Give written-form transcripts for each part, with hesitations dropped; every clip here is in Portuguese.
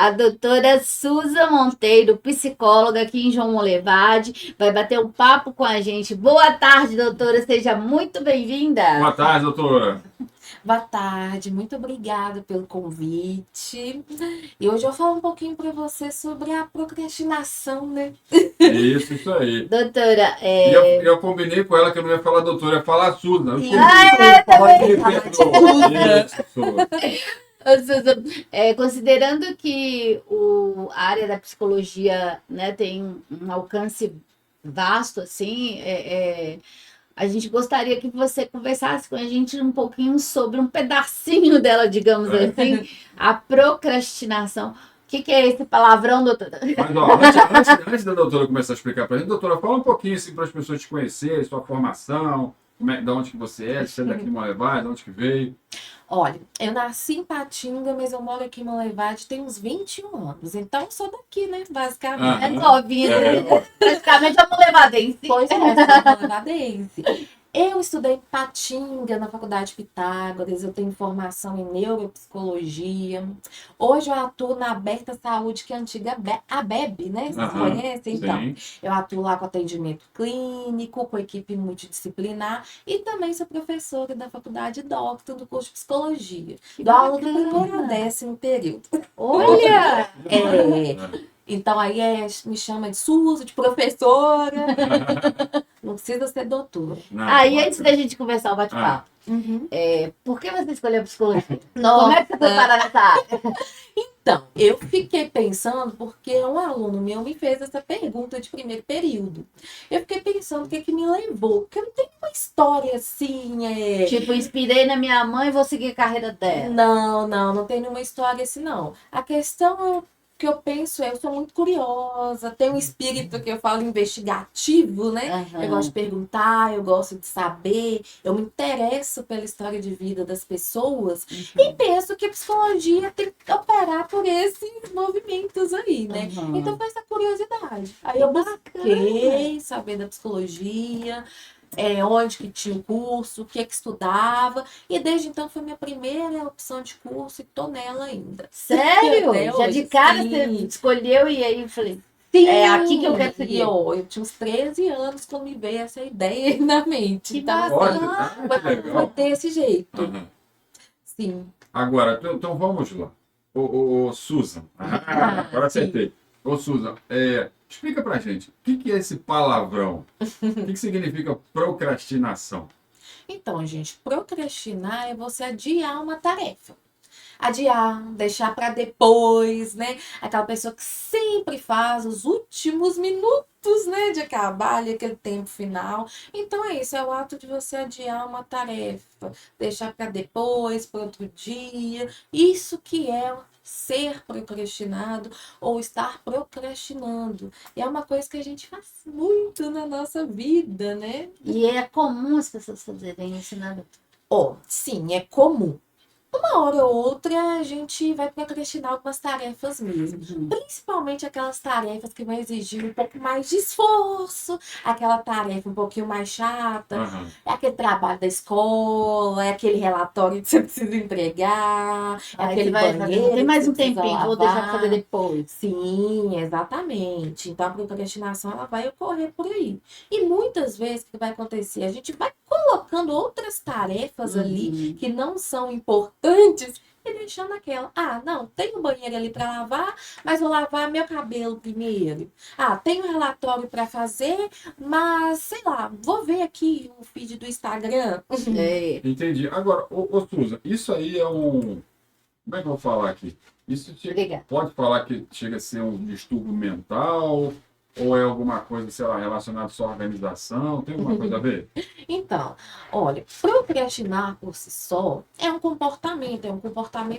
A doutora Suza Monteiro, psicóloga aqui em João Molevade, vai bater um papo com a gente. Boa tarde, doutora, seja muito bem-vinda. Boa tarde, doutora. Boa tarde, muito obrigada pelo convite. E hoje eu vou falar um pouquinho para você sobre a procrastinação, né? Isso aí. Doutora, Eu combinei com ela que eu não ia falar doutora, ia falar Suza. Suza, considerando que a área da psicologia, né, tem um alcance vasto, assim, a gente gostaria que você conversasse com a gente um pouquinho sobre um pedacinho dela, digamos assim, a procrastinação. O que é esse palavrão, doutora? Mas, ó, antes da doutora começar a explicar para a gente, doutora, fala um pouquinho assim, para as pessoas te conhecerem, sua formação, de onde que você é, se é daqui de Molevade, de onde que veio. Olha, eu nasci em Patinga, mas eu moro aqui em Molevade tem uns 21 anos. Então, eu sou daqui, né? Basicamente. É novinha, praticamente é molevadense. Pois é, sou molevadense. Eu estudei em Patinga, na Faculdade Pitágoras, eu tenho formação em neuropsicologia. Hoje eu atuo na Aberta Saúde, que é a antiga ABEB, né? Vocês conhecem? Então, Sim. eu atuo lá com atendimento clínico, com equipe multidisciplinar e também sou professora da Faculdade Doctor do curso de Psicologia. Dou aula do primeiro ao 10º período. Olha! Então aí me chama de Suza, de professora. Não precisa ser doutora. Aí, antes da gente começar o bate-papo, por que você escolheu psicologia? Como é que você foi parar nessa área? Então, eu fiquei pensando porque um aluno meu me fez essa pergunta de primeiro período. Eu fiquei pensando o que que me levou, porque eu não tenho uma história assim. Tipo, inspirei na minha mãe e vou seguir a carreira dela. Não tem nenhuma história assim, não. A questão que eu penso eu sou muito curiosa, tenho um espírito que eu falo investigativo, né? Eu gosto de perguntar, eu gosto de saber, eu me interesso pela história de vida das pessoas e penso que a psicologia tem que operar por esses movimentos aí, né? Então foi essa curiosidade. Aí eu busquei saber da psicologia, onde que tinha o curso, o que estudava, e desde então foi minha primeira opção de curso e tô nela ainda. Sério? Até Já hoje, de cara sim. você escolheu e aí eu falei, Sim, é aqui que eu quero seguir. eu tinha uns 13 anos quando me veio essa ideia na mente. Que Então, foi desse jeito. Sim. Agora, então vamos lá. Ô, Susan. Agora acertei. Ô, Susan, explica pra gente, o que é esse palavrão? O que significa procrastinação? Então, gente, procrastinar é você adiar uma tarefa. Adiar, deixar para depois, né? Aquela pessoa que sempre faz os últimos minutos, né, de acabar ali aquele tempo final. Então é isso, é o ato de você adiar uma tarefa, deixar para depois, para outro dia. Isso que é ser procrastinado ou estar procrastinando. E é uma coisa que a gente faz muito na nossa vida, né? E é comum as pessoas fazerem isso, né? Sim, é comum. Uma hora ou outra a gente vai procrastinar algumas tarefas mesmo. Principalmente aquelas tarefas que vão exigir um pouco mais de esforço, aquela tarefa um pouquinho mais chata, é aquele trabalho da escola, é aquele relatório que você precisa entregar, é aquele banheiro. Tem mais que um você precisa tempinho, vou deixar pra lavar. fazer depois. Sim, exatamente. Então a procrastinação ela vai ocorrer por aí. E muitas vezes o que vai acontecer? A gente vai colocando outras tarefas ali que não são importantes e deixando aquela. Não, tem um banheiro ali para lavar, mas vou lavar meu cabelo primeiro. Tem um relatório para fazer, mas sei lá, vou ver aqui o feed do Instagram. Entendi. Agora, ô Susan, isso aí é um. Como é que eu vou falar aqui? Isso pode falar que chega a ser um distúrbio mental ou é alguma coisa, sei lá, relacionada à sua organização? Tem alguma coisa a ver? Então, olha, procrastinar por si só é um comportamento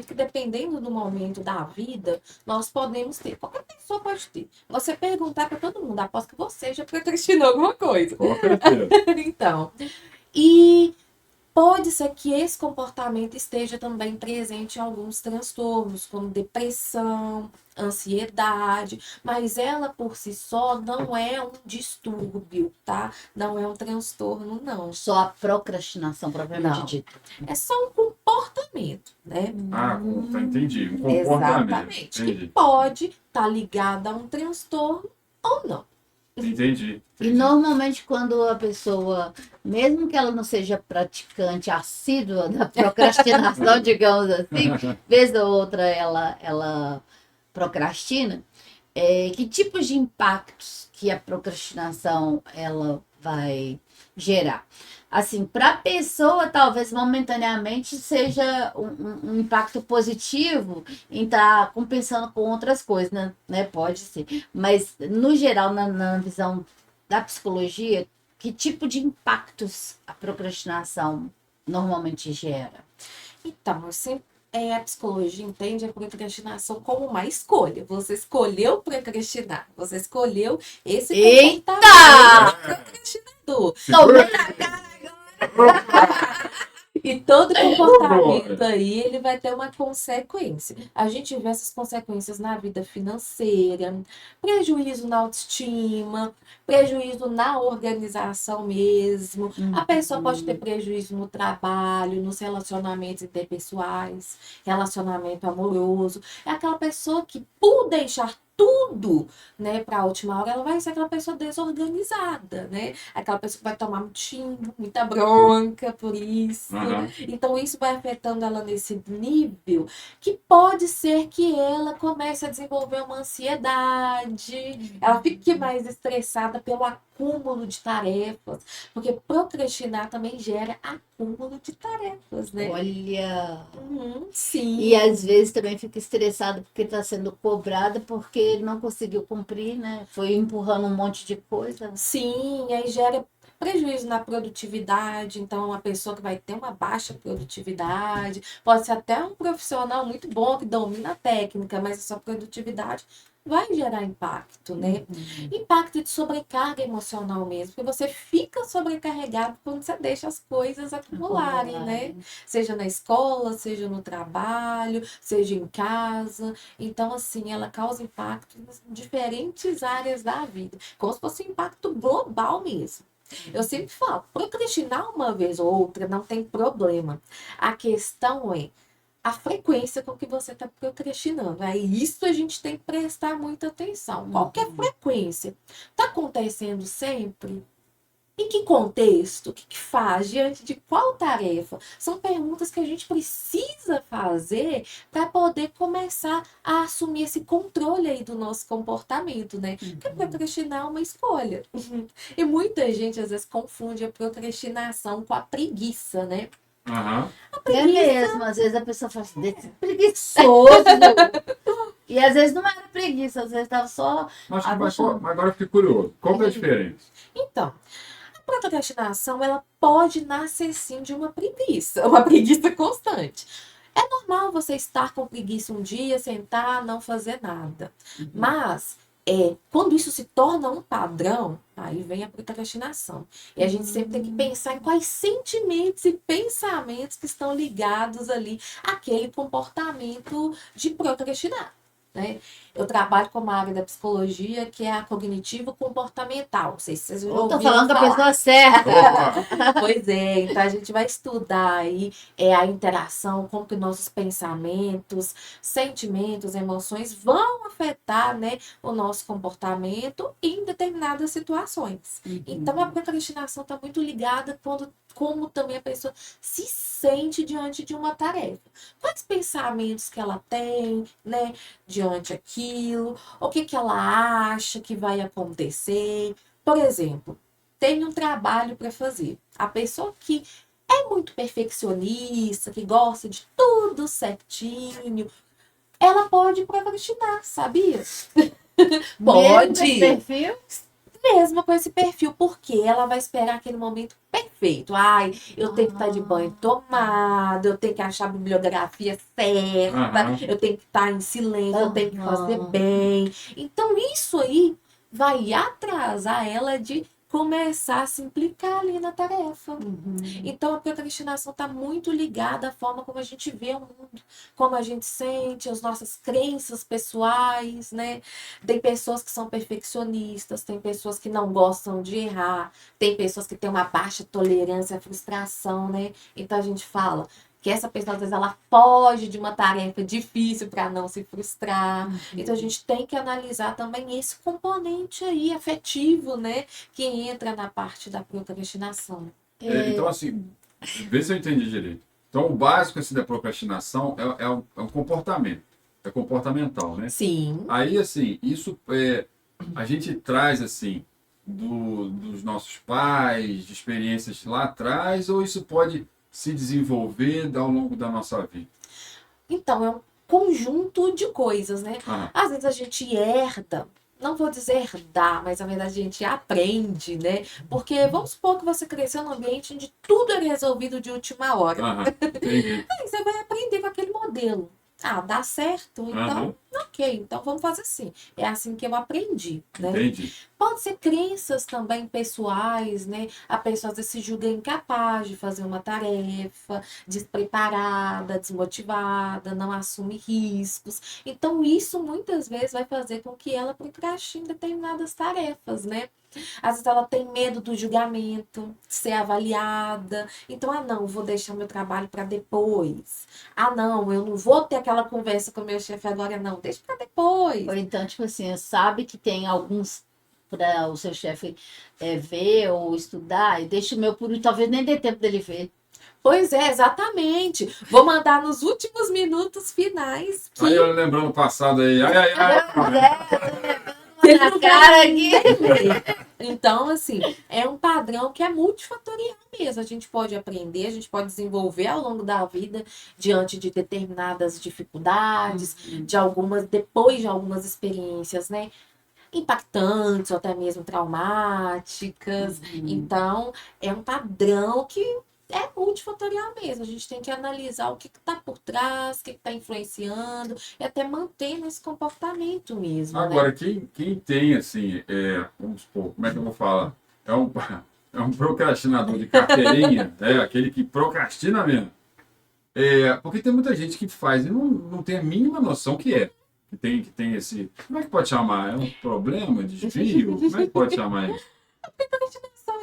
que dependendo do momento da vida, nós podemos ter. Qualquer pessoa pode ter. Você perguntar para todo mundo, aposto que você já procrastinou alguma coisa. Com certeza. Então, e Pode ser que esse comportamento esteja também presente em alguns transtornos, como depressão, ansiedade, mas ela por si só não é um distúrbio, tá? Não é um transtorno, não. Só a procrastinação, propriamente dita. É só um comportamento, né? Entendi. Um comportamento. Exatamente. Que pode estar ligado a um transtorno ou não. Entendi. E normalmente quando a pessoa, mesmo que ela não seja praticante assídua da procrastinação, digamos assim, vez ou outra ela procrastina, que tipos de impactos que a procrastinação ela vai gerar? Assim, para a pessoa, talvez momentaneamente seja um impacto positivo em estar compensando com outras coisas, né? Pode ser. Mas, no geral, na visão da psicologia, que tipo de impactos a procrastinação normalmente gera? Então, a psicologia entende a procrastinação como uma escolha. Você escolheu procrastinar. Você escolheu esse comportamento procrastinador. Tomei na cara agora! E todo comportamento aí, ele vai ter uma consequência. A gente vê essas consequências na vida financeira, prejuízo na autoestima, prejuízo na organização mesmo. A pessoa pode ter prejuízo no trabalho, nos relacionamentos interpessoais, relacionamento amoroso. É aquela pessoa que, por deixar tudo, né, para a última hora, ela vai ser aquela pessoa desorganizada, né? Aquela pessoa que vai tomar muito xingo, muita bronca por isso. Então, isso vai afetando ela nesse nível que pode ser que ela comece a desenvolver uma ansiedade, ela fique mais estressada pelo acúmulo de tarefas, porque procrastinar também gera acúmulo de tarefas, né? Olha! Sim. E às vezes também fica estressado porque está sendo cobrada porque ele não conseguiu cumprir, né? Foi empurrando um monte de coisa. Sim, aí gera prejuízo na produtividade. Então, uma pessoa que vai ter uma baixa produtividade, pode ser até um profissional muito bom que domina a técnica, mas a sua produtividade vai gerar impacto, né? Impacto de sobrecarga emocional mesmo, porque você fica sobrecarregado quando você deixa as coisas acumularem, né? Seja na escola, seja no trabalho, seja em casa. Então, assim, ela causa impacto em diferentes áreas da vida, como se fosse um impacto global mesmo. Eu sempre falo, procrastinar uma vez ou outra não tem problema. A questão é a frequência com que você está procrastinando. É isso a gente tem que prestar muita atenção. Qual que é a frequência? Está acontecendo sempre? Em que contexto? O que faz? Diante de qual tarefa? São perguntas que a gente precisa fazer para poder começar a assumir esse controle aí do nosso comportamento, né? Porque procrastinar é uma escolha. E muita gente, às vezes, confunde a procrastinação com a preguiça, né? É mesmo, às vezes a pessoa fala assim, desse preguiçoso. E às vezes não era preguiça, às vezes estava só. Mas agora eu fiquei curioso. Qual que é a diferença? Então, a procrastinação, ela pode nascer sim de uma preguiça constante. É normal você estar com preguiça um dia, sentar, não fazer nada. Mas quando isso se torna um padrão, aí vem a procrastinação. E a gente sempre tem que pensar em quais sentimentos e pensamentos que estão ligados ali àquele comportamento de procrastinar, né? Eu trabalho com uma área da psicologia que é a cognitivo-comportamental. Não sei se vocês já ouviram falar. Estou falando com a pessoa certa. Pois é, então a gente vai estudar aí a interação, como que nossos pensamentos, sentimentos, emoções vão afetar, né, o nosso comportamento em determinadas situações. Então a procrastinação está muito ligada como também a pessoa se sente diante de uma tarefa. Quais pensamentos que ela tem, né, diante aquilo, o que ela acha que vai acontecer. Por exemplo, tem um trabalho para fazer. A pessoa que é muito perfeccionista, que gosta de tudo certinho, ela pode procrastinar, sabia? Pode. Perfil? Mesmo com esse perfil, porque ela vai esperar aquele momento perfeito. Ai, eu tenho que estar de banho tomado, eu tenho que achar a bibliografia certa, eu tenho que estar em silêncio, eu tenho que fazer bem. Então, isso aí vai atrasar ela de começar a se implicar ali na tarefa. Então, a procrastinação está muito ligada à forma como a gente vê o mundo, como a gente sente, as nossas crenças pessoais, né? Tem pessoas que são perfeccionistas, tem pessoas que não gostam de errar, tem pessoas que têm uma baixa tolerância à frustração, né? Então, a gente fala que essa pessoa, às vezes, ela foge de uma tarefa difícil para não se frustrar. Então, a gente tem que analisar também esse componente aí afetivo, né? Que entra na parte da procrastinação. Então, assim, vê se eu entendi direito. Então, o básico assim, da procrastinação é um comportamento. É comportamental, né? Sim. Aí, assim, isso a gente traz, assim, dos nossos pais, de experiências lá atrás, ou isso pode se desenvolver ao longo da nossa vida? Então, é um conjunto de coisas, né? Às vezes a gente herda, não vou dizer herdar, mas na verdade a gente aprende, né? Porque vamos supor que você cresceu num ambiente onde tudo é resolvido de última hora. Entendi. Aí você vai aprender com aquele modelo. Ah, dá certo? Então, ok, então vamos fazer assim. É assim que eu aprendi, né? Entendi. Pode ser crenças também pessoais, né? A pessoa às vezes se julga incapaz de fazer uma tarefa, despreparada, desmotivada, não assume riscos. Então, isso muitas vezes vai fazer com que ela procrastine determinadas tarefas, né? Às vezes ela tem medo do julgamento, de ser avaliada. Então, não, vou deixar meu trabalho para depois. Não, eu não vou ter aquela conversa com o meu chefe agora, não, deixa para depois. Ou então, tipo assim, sabe que tem alguns para o seu chefe ver ou estudar, e deixa o meu por talvez nem dê tempo dele ver. Pois é, exatamente. Vou mandar nos últimos minutos finais. Aí eu lembrando o passado aí. Na cara aqui. Então, assim, é um padrão que é multifatorial mesmo. A gente pode aprender, a gente pode desenvolver ao longo da vida diante de determinadas dificuldades, depois de algumas experiências, né? Impactantes ou até mesmo traumáticas. Então, é um padrão que é multifatorial mesmo. A gente tem que analisar o que está por trás, o que está influenciando, e até manter nesse comportamento mesmo. Agora, né? quem tem, assim, vamos supor, como é que eu vou falar? É um procrastinador de carteirinha, aquele que procrastina mesmo. Porque tem muita gente que faz e não tem a mínima noção que é. Que tem esse. Como é que pode chamar? É um problema, desvio? Como é que pode chamar isso?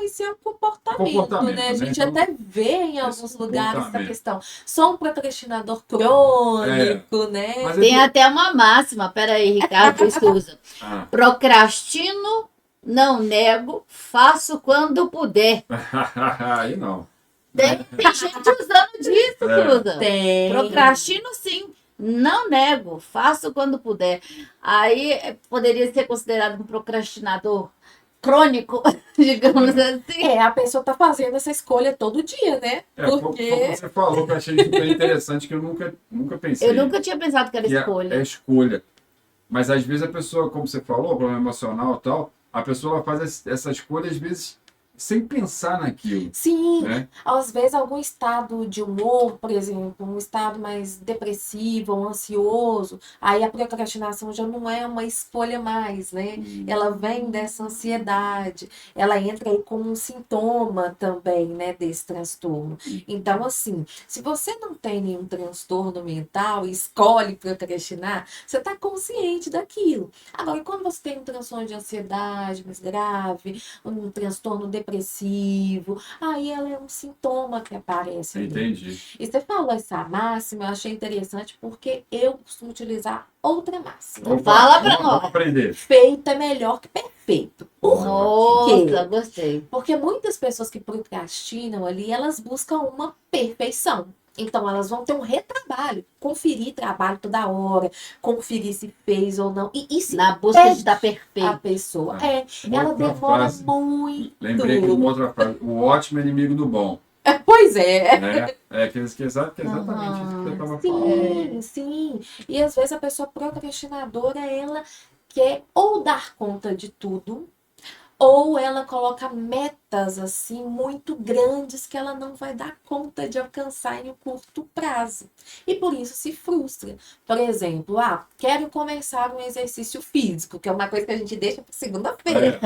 Isso é um comportamento, né? A gente então, até vê em alguns lugares essa questão. Sou um procrastinador crônico, né? Tem até uma máxima, peraí, Ricardo Souza. Procrastino, não nego, faço quando puder. Aí não. Tem gente usando disso, Souza. Tem. Procrastino sim. Não nego, faço quando puder. Aí poderia ser considerado um procrastinador crônico, digamos assim. A pessoa tá fazendo essa escolha todo dia, né? Porque como você falou, que eu achei super interessante, que eu nunca pensei. Eu nunca tinha pensado que era escolha. É escolha. Mas às vezes a pessoa, como você falou, problema emocional e tal, a pessoa ela faz essa escolha, às vezes, sem pensar naquilo. Sim, né? Às vezes algum estado de humor, por exemplo, um estado mais depressivo ou ansioso, aí a procrastinação já não é uma escolha mais, né? Ela vem dessa ansiedade, ela entra aí como um sintoma também, né, desse transtorno. Então, assim, se você não tem nenhum transtorno mental e escolhe procrastinar, você está consciente daquilo. Agora, quando você tem um transtorno de ansiedade mais grave, um transtorno depressivo, aí ela é um sintoma que aparece. Entendi. E você falou essa máxima, eu achei interessante porque eu costumo utilizar outra máxima. Fala pra nós. Vamos aprender. Feito é melhor que perfeito. Nossa, gostei. Porque muitas pessoas que procrastinam ali, elas buscam uma perfeição. Então, elas vão ter um retrabalho, conferir trabalho toda hora, conferir se fez ou não. E se na busca de estar perfeita. A pessoa. Ela demora muito. Lembrei de uma outra frase. O ótimo é inimigo do bom. Pois é. Que exatamente isso que você estava falando. Sim. E às vezes a pessoa procrastinadora, ela quer ou dar conta de tudo, ou ela coloca metas metas assim muito grandes que ela não vai dar conta de alcançar em um curto prazo. E por isso se frustra. Por exemplo, quero começar um exercício físico, que é uma coisa que a gente deixa para segunda-feira.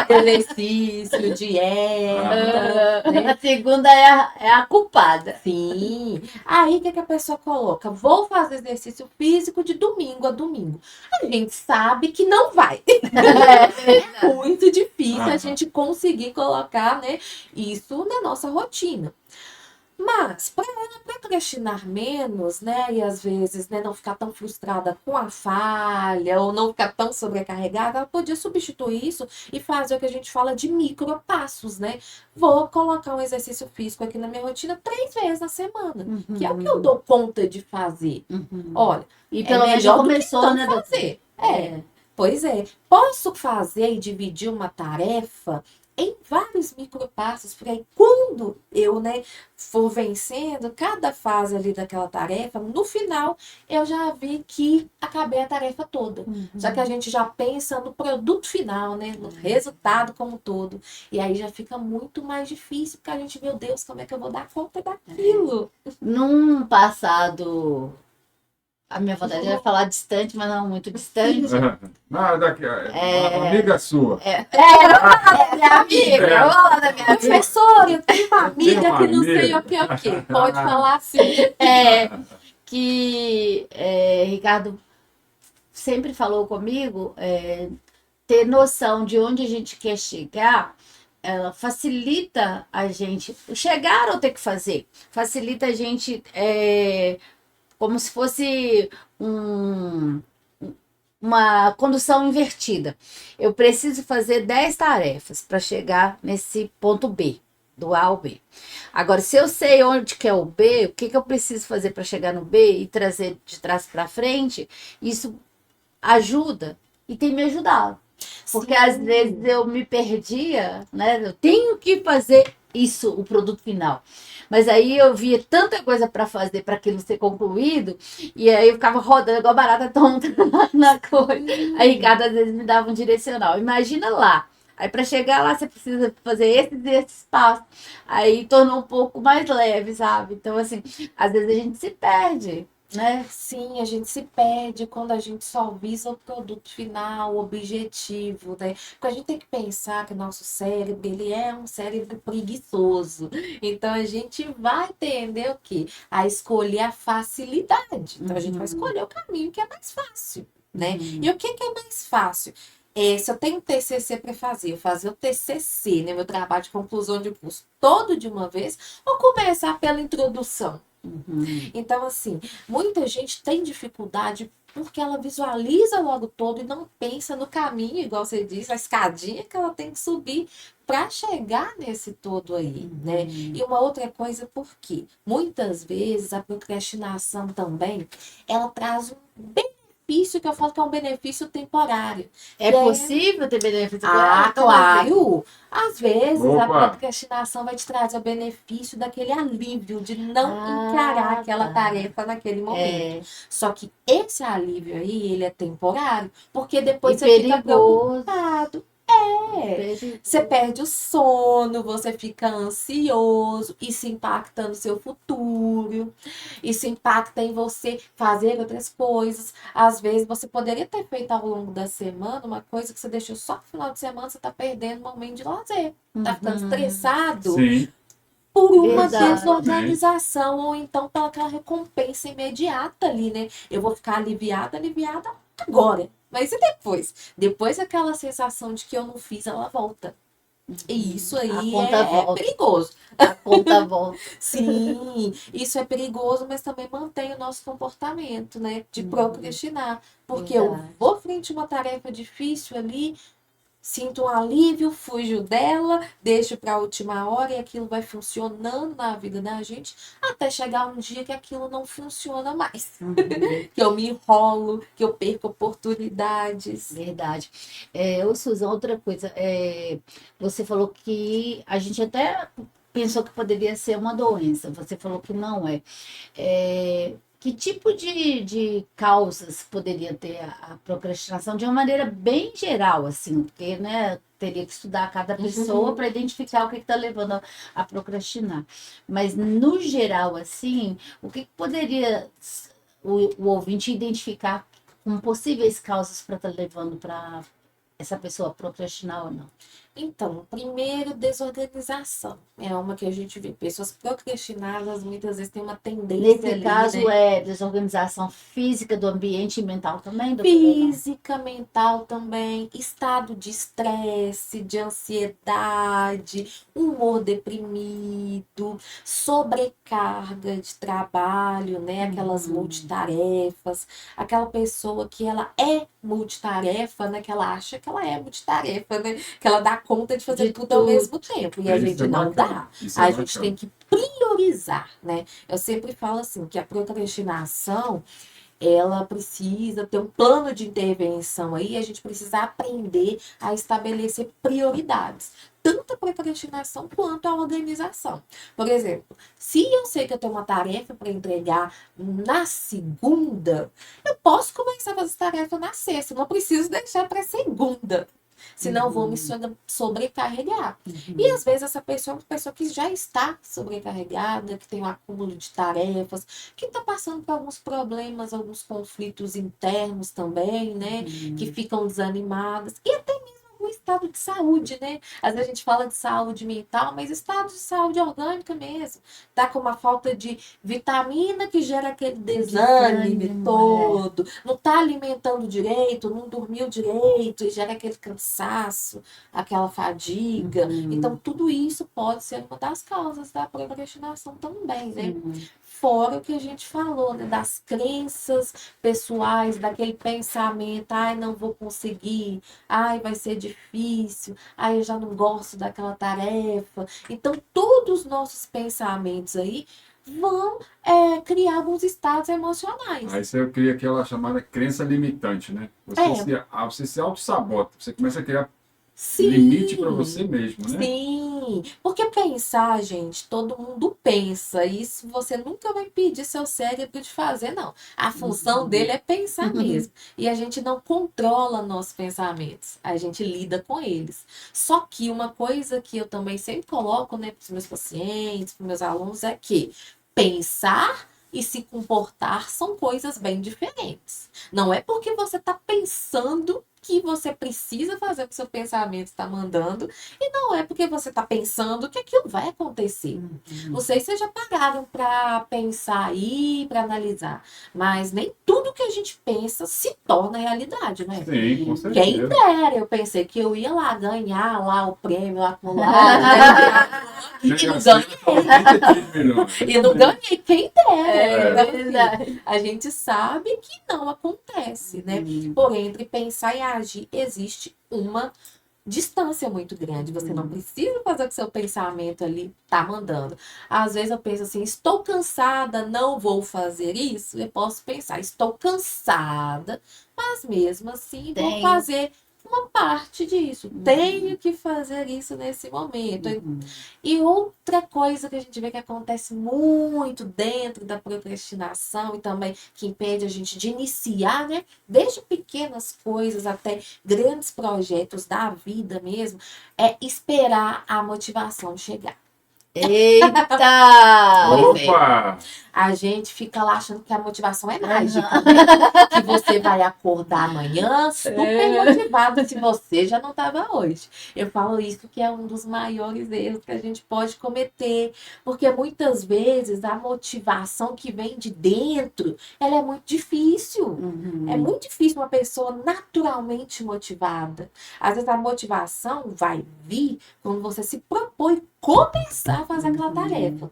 Exercício, dieta. Né? A segunda é a culpada. Sim. Aí o que a pessoa coloca? Vou fazer exercício físico de domingo a domingo. A gente sabe que não vai. É muito difícil a gente conseguir colocar, né, isso na nossa rotina. Mas, para ela procrastinar menos, né, e às vezes, né, não ficar tão frustrada com a falha, ou não ficar tão sobrecarregada, ela podia substituir isso e fazer o que a gente fala de micropassos, né? Vou colocar um exercício físico aqui na minha rotina 3 vezes na semana, que é o que eu dou conta de fazer. Olha, e pelo menos já começou, né, fazer. Pois é. Posso fazer e dividir uma tarefa em vários micropassos, porque aí quando eu, né, for vencendo cada fase ali daquela tarefa, no final eu já vi que acabei a tarefa toda. Só que a gente já pensa no produto final, né, no resultado como um todo. E aí já fica muito mais difícil, porque a gente, meu Deus, como é que eu vou dar conta daquilo? Num passado... A minha vontade era falar distante, mas não muito distante. Uma amiga sua. Minha amiga. Eu vou falar da minha amiga. Professora, eu tenho uma amiga que não sei o que. Pode falar assim. Ricardo sempre falou comigo, ter noção de onde a gente quer chegar, ela facilita a gente chegar ou ter que fazer. Facilita a gente... como se fosse uma condução invertida. Eu preciso fazer 10 tarefas para chegar nesse ponto B, do A ao B. Agora, se eu sei onde que é o B, o que eu preciso fazer para chegar no B e trazer de trás para frente, isso ajuda e tem me ajudado. Porque às vezes eu me perdia, né? Eu tenho que fazer isso, o produto final. Mas aí eu via tanta coisa para fazer para aquilo ser concluído, e aí eu ficava rodando igual barata tonta na coisa. Aí Ricardo às vezes me dava um direcional. Imagina lá. Aí para chegar lá você precisa fazer esses passos. Aí tornou um pouco mais leve, sabe? Então, assim, às vezes a gente se perde, né? Sim, a gente se perde quando a gente só visa o produto final, o objetivo, né? Porque a gente tem que pensar que o nosso cérebro, ele é um cérebro preguiçoso. Então, a gente vai tender o quê? A escolher a facilidade. Então, a gente vai escolher o caminho que é mais fácil, né? E o que é mais fácil? Se eu tenho um TCC para fazer, eu fazer o TCC, né? Meu trabalho de conclusão de curso, todo de uma vez, ou começar pela introdução? Então, assim, muita gente tem dificuldade porque ela visualiza logo todo e não pensa no caminho, igual você disse, a escadinha que ela tem que subir para chegar nesse todo aí, né? E uma outra coisa, porque muitas vezes a procrastinação também, ela traz um benefício que eu falo que é um benefício temporário. É possível ter benefício temporário? Claro! Às vezes a procrastinação vai te trazer o benefício daquele alívio de não encarar aquela tarefa naquele momento. Só que esse alívio aí, ele é temporário, porque depois você fica preocupado. Você perde o sono, você fica ansioso, isso impacta no seu futuro, isso impacta em você fazer outras coisas. Às vezes você poderia ter feito ao longo da semana uma coisa que você deixou só no final de semana, você tá perdendo um momento de lazer, tá ficando estressado. Sim. Por uma desorganização, ou então pela aquela recompensa imediata ali, né? Eu vou ficar aliviada agora. Mas e depois? Depois aquela sensação de que eu não fiz, ela volta. E isso aí é perigoso. A conta volta. Sim, isso é perigoso, mas também mantém o nosso comportamento, né? De procrastinar. Porque eu vou frente a uma tarefa difícil ali, sinto um alívio, fujo dela, deixo para a última hora e aquilo vai funcionando na vida da gente até chegar um dia que aquilo não funciona mais. Que eu me enrolo, que eu perco oportunidades. Verdade. Suzana, outra coisa. Você falou que a gente até pensou que poderia ser uma doença. Você falou que não é. que tipo de causas poderia ter a procrastinação de uma maneira bem geral, assim, porque, né, teria que estudar cada pessoa para identificar o que está levando a procrastinar. Mas, no geral, assim, o que poderia o ouvinte identificar como possíveis causas para estar levando para essa pessoa procrastinar ou não? Então, primeiro, desorganização. É uma que a gente vê. Pessoas procrastinadas muitas vezes têm uma tendência Nesse ali, caso, né? é desorganização física do ambiente e mental também, doutora? Física, mental também, estado de estresse, de ansiedade, humor deprimido, sobrecarga de trabalho, né? Aquelas multitarefas, aquela pessoa que ela é multitarefa, né? Que ela acha que ela é multitarefa, né? Que ela dá conta de fazer tudo ao mesmo tempo. E a gente não dá. A gente tem que priorizar, né? Eu sempre falo assim, que a procrastinação, ela precisa ter um plano de intervenção aí, a gente precisa aprender a estabelecer prioridades, tanto a procrastinação quanto a organização. Por exemplo, se eu sei que eu tenho uma tarefa para entregar na segunda, eu posso começar a fazer essa tarefa na sexta, não preciso deixar para segunda. Senão vou me sobrecarregar. E às vezes essa pessoa é uma pessoa que já está sobrecarregada, que tem um acúmulo de tarefas, que está passando por alguns problemas, alguns conflitos internos também, né? Que ficam desanimadas. E até mesmo algum estado de saúde, né? Às vezes a gente fala de saúde mental, mas estado de saúde orgânica mesmo. Tá com uma falta de vitamina que gera aquele desânimo todo. Não tá alimentando direito, não dormiu direito e gera aquele cansaço, aquela fadiga. Então, tudo isso pode ser uma das causas da procrastinação também, né? Fora o que a gente falou, né? Das crenças pessoais, daquele pensamento, ai, não vou conseguir, ai, vai ser difícil, ai, eu já não gosto daquela tarefa. Então, todos os nossos pensamentos aí vão criar alguns estados emocionais. Aí você cria aquela chamada crença limitante, né? Você se auto-sabota, você começa a criar limite para você mesmo, né? Sim, porque pensar, gente, todo mundo pensa. Isso você nunca vai pedir seu cérebro de fazer, não. A função dele é pensar mesmo. E a gente não controla nossos pensamentos, a gente lida com eles. Só que uma coisa que eu também sempre coloco, né, para os meus pacientes, para os meus alunos, é que pensar e se comportar são coisas bem diferentes. Não é porque você está pensando que você precisa fazer o que seu pensamento está mandando, e não é porque você está pensando que aquilo vai acontecer. Não sei se vocês já pararam para pensar aí, para analisar, mas nem tudo que a gente pensa se torna realidade, né? Sim, com certeza. Quem dera, eu pensei que eu ia lá ganhar lá o prêmio acumulado, e não ganhei. E não ganhei, quem dera. Então, a gente sabe que não acontece, né? Porém, entre pensar e agir, existe uma distância muito grande. Você não precisa fazer o que seu pensamento ali tá mandando. Às vezes eu penso assim, estou cansada, não vou fazer isso. Eu posso pensar, estou cansada, mas mesmo assim vou fazer uma parte disso. Tenho que fazer isso nesse momento. E outra coisa que a gente vê que acontece muito dentro da procrastinação e também que impede a gente de iniciar, né? Desde pequenas coisas até grandes projetos da vida mesmo, é esperar a motivação chegar. Eita! Opa! A gente fica lá achando que a motivação é mágica, né? Que você vai acordar amanhã super motivado se você já não estava hoje. Eu falo isso que é um dos maiores erros que a gente pode cometer, porque muitas vezes a motivação que vem de dentro, ela é muito difícil. É muito difícil uma pessoa naturalmente motivada. Às vezes a motivação vai vir quando você se propõe começar a fazer aquela tarefa.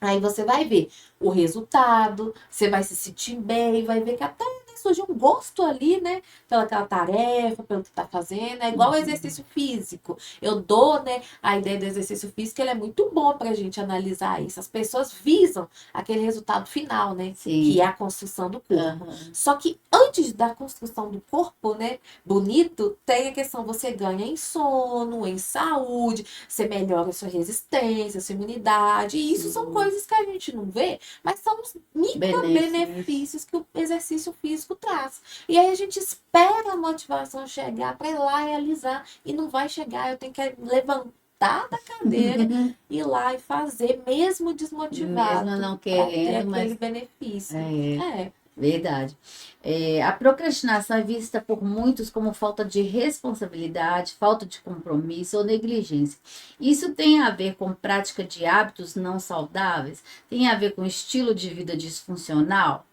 Aí você vai ver o resultado, você vai se sentir bem, vai ver que até surgir um gosto ali, né? Pelaquela tarefa, pelo que tá fazendo. É igual o exercício físico. Eu dou, né, a ideia do exercício físico, ele é muito bom pra gente analisar isso. As pessoas visam aquele resultado final, né? Sim. Que é a construção do corpo. Só que antes da construção do corpo, né, bonito, tem a questão, você ganha em sono, em saúde, você melhora a sua resistência, a sua imunidade. E isso são coisas que a gente não vê, mas são os micro-benefícios que o exercício físico traz. E aí a gente espera a motivação chegar para ir lá realizar. E não vai chegar, eu tenho que levantar da cadeira, ir lá e fazer, mesmo desmotivado. Mesmo não querendo, ter aquele mas... benefício. Verdade. A procrastinação é vista por muitos como falta de responsabilidade, falta de compromisso ou negligência. Isso tem a ver com prática de hábitos não saudáveis? Tem a ver com estilo de vida disfuncional?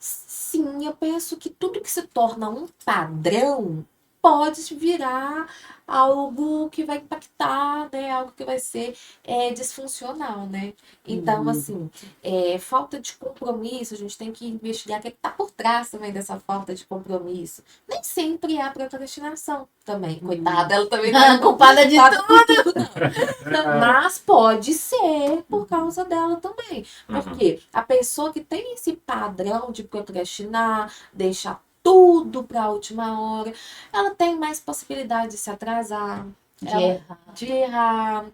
Sim, eu penso que tudo que se torna um padrão pode virar algo que vai impactar, né? Algo que vai ser disfuncional, né? Então, assim, falta de compromisso, a gente tem que investigar o que está por trás também dessa falta de compromisso. Nem sempre é a procrastinação também. Coitada, ela também não é culpada de tudo. Não. Mas pode ser por causa dela também. Porque a pessoa que tem esse padrão de procrastinar, deixar tudo para a última hora, ela tem mais possibilidade de se atrasar, de errar,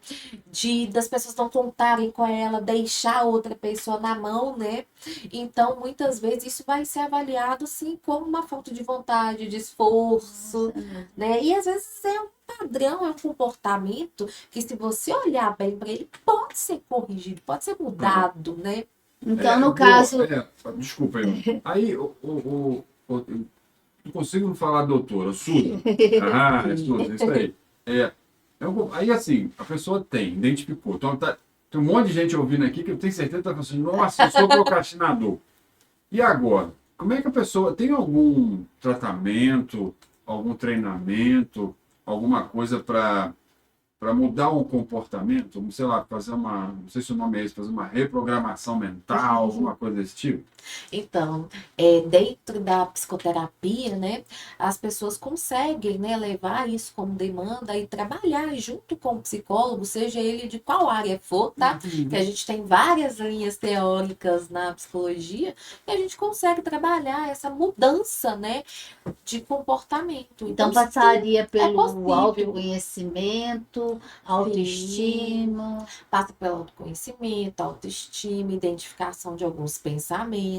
das pessoas não contarem com ela, deixar outra pessoa na mão, né? Então, muitas vezes, isso vai ser avaliado, sim, como uma falta de vontade, de esforço, né? E, às vezes, é um padrão, é um comportamento que, se você olhar bem para ele, pode ser corrigido, pode ser mudado, né? Então, no caso... Desculpa aí. Não consigo falar doutora, Suza. Suza, isso aí. Aí, assim, a pessoa identificou. Então, tem um monte de gente ouvindo aqui que eu tenho certeza que está pensando, nossa, eu sou procrastinador. E agora? Como é que a pessoa tem algum tratamento, algum treinamento, alguma coisa para mudar o comportamento? Sei lá, não sei se o nome é esse, fazer uma reprogramação mental, alguma coisa desse tipo? Então, dentro da psicoterapia, né, as pessoas conseguem, né, levar isso como demanda e trabalhar junto com o psicólogo, seja ele de qual área for, tá? Que a gente tem várias linhas teóricas na psicologia e a gente consegue trabalhar essa mudança, né, de comportamento. Então passaria pelo autoconhecimento, autoestima. Passa pelo autoconhecimento, autoestima, identificação de alguns pensamentos.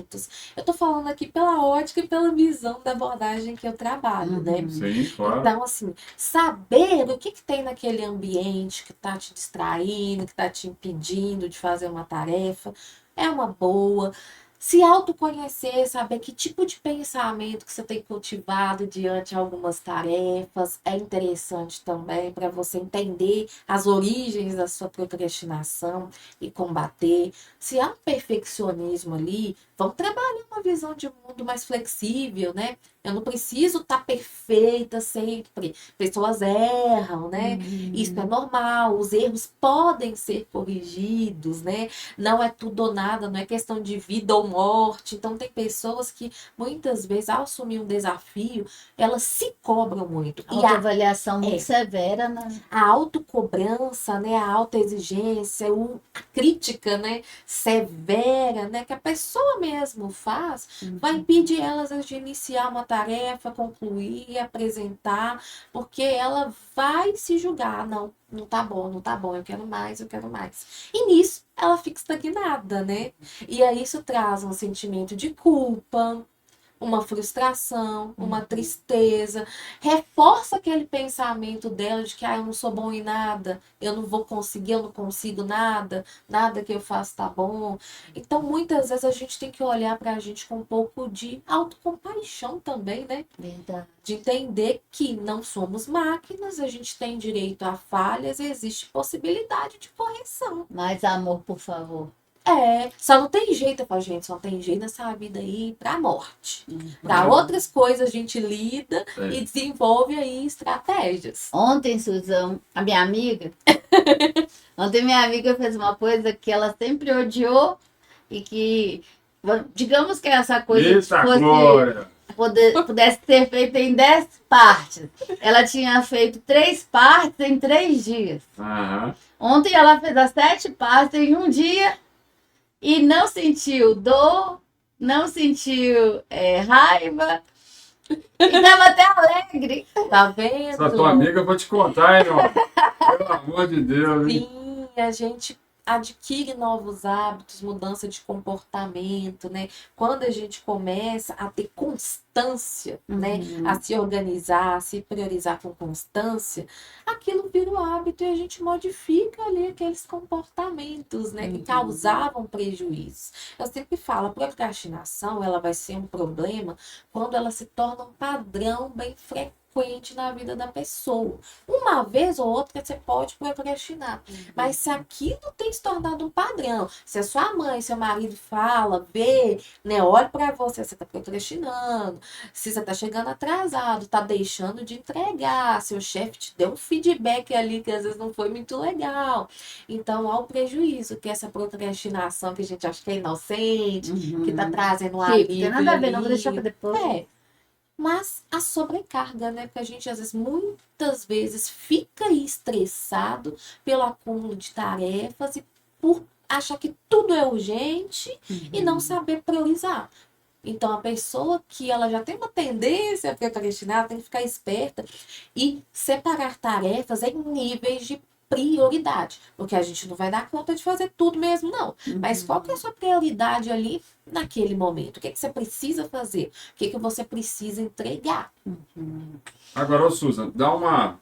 Eu tô falando aqui pela ótica e pela visão da abordagem que eu trabalho, né? Sim, claro. Então, assim, saber o que tem naquele ambiente que tá te distraindo, que tá te impedindo de fazer uma tarefa, é uma boa. Se autoconhecer, saber que tipo de pensamento que você tem cultivado diante de algumas tarefas, é interessante também para você entender as origens da sua procrastinação e combater. Se há um perfeccionismo ali, vamos trabalhar uma visão de mundo mais flexível, né? Eu não preciso estar perfeita sempre. Pessoas erram, né? Isso é normal. Os erros podem ser corrigidos, né? Não é tudo ou nada, não é questão de vida ou morte. Então, tem pessoas que, muitas vezes, ao assumir um desafio, elas se cobram muito. E a avaliação muito severa, né? A autocobrança, né? A autoexigência, a crítica, né? Severa, né? Que a pessoa mesmo faz, vai impedir elas de iniciar uma tarefa, concluir, apresentar, porque ela vai se julgar, não tá bom, eu quero mais. E nisso, ela fica estagnada, né? E aí isso traz um sentimento de culpa, uma frustração, uma tristeza, reforça aquele pensamento dela de que eu não sou bom em nada, eu não vou conseguir, eu não consigo nada que eu faço tá bom. Então, muitas vezes a gente tem que olhar pra gente com um pouco de autocompaixão também, né? Verdade. De entender que não somos máquinas, a gente tem direito a falhas e existe possibilidade de correção. Mais amor, por favor. Só não tem jeito, gente, só não tem jeito nessa vida aí pra morte. Pra outras coisas a gente lida e desenvolve aí estratégias. Ontem, Suzão, minha amiga fez uma coisa que ela sempre odiou e que, digamos que essa coisa Glória! pudesse ser feita em 10 partes. Ela tinha feito 3 partes em 3 dias. Aham. Ontem ela fez as 7 partes em um dia e não sentiu dor, não sentiu raiva e estava até alegre. Tá vendo? Essa tua amiga eu vou te contar, hein, ó. Pelo amor de Deus, hein? Sim, a gente adquire novos hábitos, mudança de comportamento, né? Quando a gente começa a ter constância, né? A se organizar, a se priorizar com constância, aquilo vira um hábito e a gente modifica ali aqueles comportamentos, né? Que causavam prejuízo. Eu sempre falo, a procrastinação, ela vai ser um problema quando ela se torna um padrão bem frequente na vida da pessoa. Uma vez ou outra você pode procrastinar, mas se aquilo tem se tornado um padrão, se a sua mãe, seu marido fala, vê, né, olha para você, você está procrastinando, se você está chegando atrasado, está deixando de entregar, seu chefe te deu um feedback ali que às vezes não foi muito legal. Então, há o prejuízo que essa procrastinação que a gente acha que é inocente, que está trazendo um alívio. Não tem nada a ver, não vou deixar para depois. Mas a sobrecarga, né? Porque a gente, às vezes, muitas vezes, fica estressado pelo acúmulo de tarefas e por achar que tudo é urgente e não saber priorizar. Então, a pessoa que ela já tem uma tendência a procrastinar, tem que ficar esperta e separar tarefas em níveis de prioridade. Porque a gente não vai dar conta de fazer tudo mesmo, não. Mas qual que é a sua prioridade ali naquele momento? O que é que você precisa fazer? O que é que você precisa entregar? Agora, ô Susan, dá uma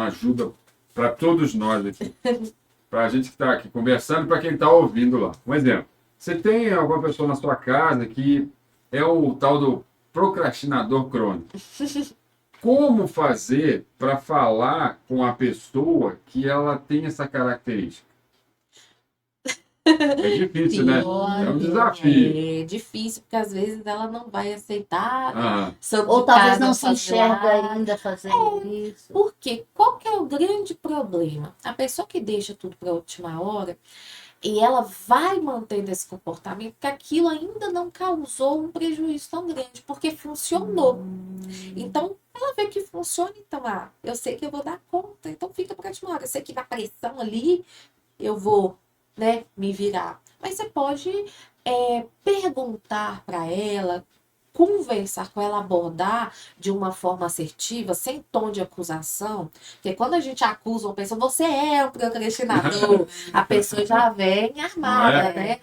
ajuda para todos nós aqui. Para a gente que está aqui conversando e para quem está ouvindo lá. Um exemplo. Você tem alguma pessoa na sua casa que é o tal do procrastinador crônico. Como fazer para falar com a pessoa que ela tem essa característica? É difícil, né? É um desafio. É difícil, porque às vezes ela não vai aceitar. Ou talvez não se enxerga ainda fazendo isso. Porque qual que é o grande problema? A pessoa que deixa tudo para a última hora, e ela vai mantendo esse comportamento, porque aquilo ainda não causou um prejuízo tão grande, porque funcionou. Então, ela vê que funciona, então, eu sei que eu vou dar conta, então fica para a última hora. Eu sei que na pressão ali, eu vou, né, me virar. Mas você pode perguntar para ela, conversar com ela, abordar de uma forma assertiva, sem tom de acusação, porque quando a gente acusa uma pessoa, você é um procrastinador, a pessoa já vem armada, né?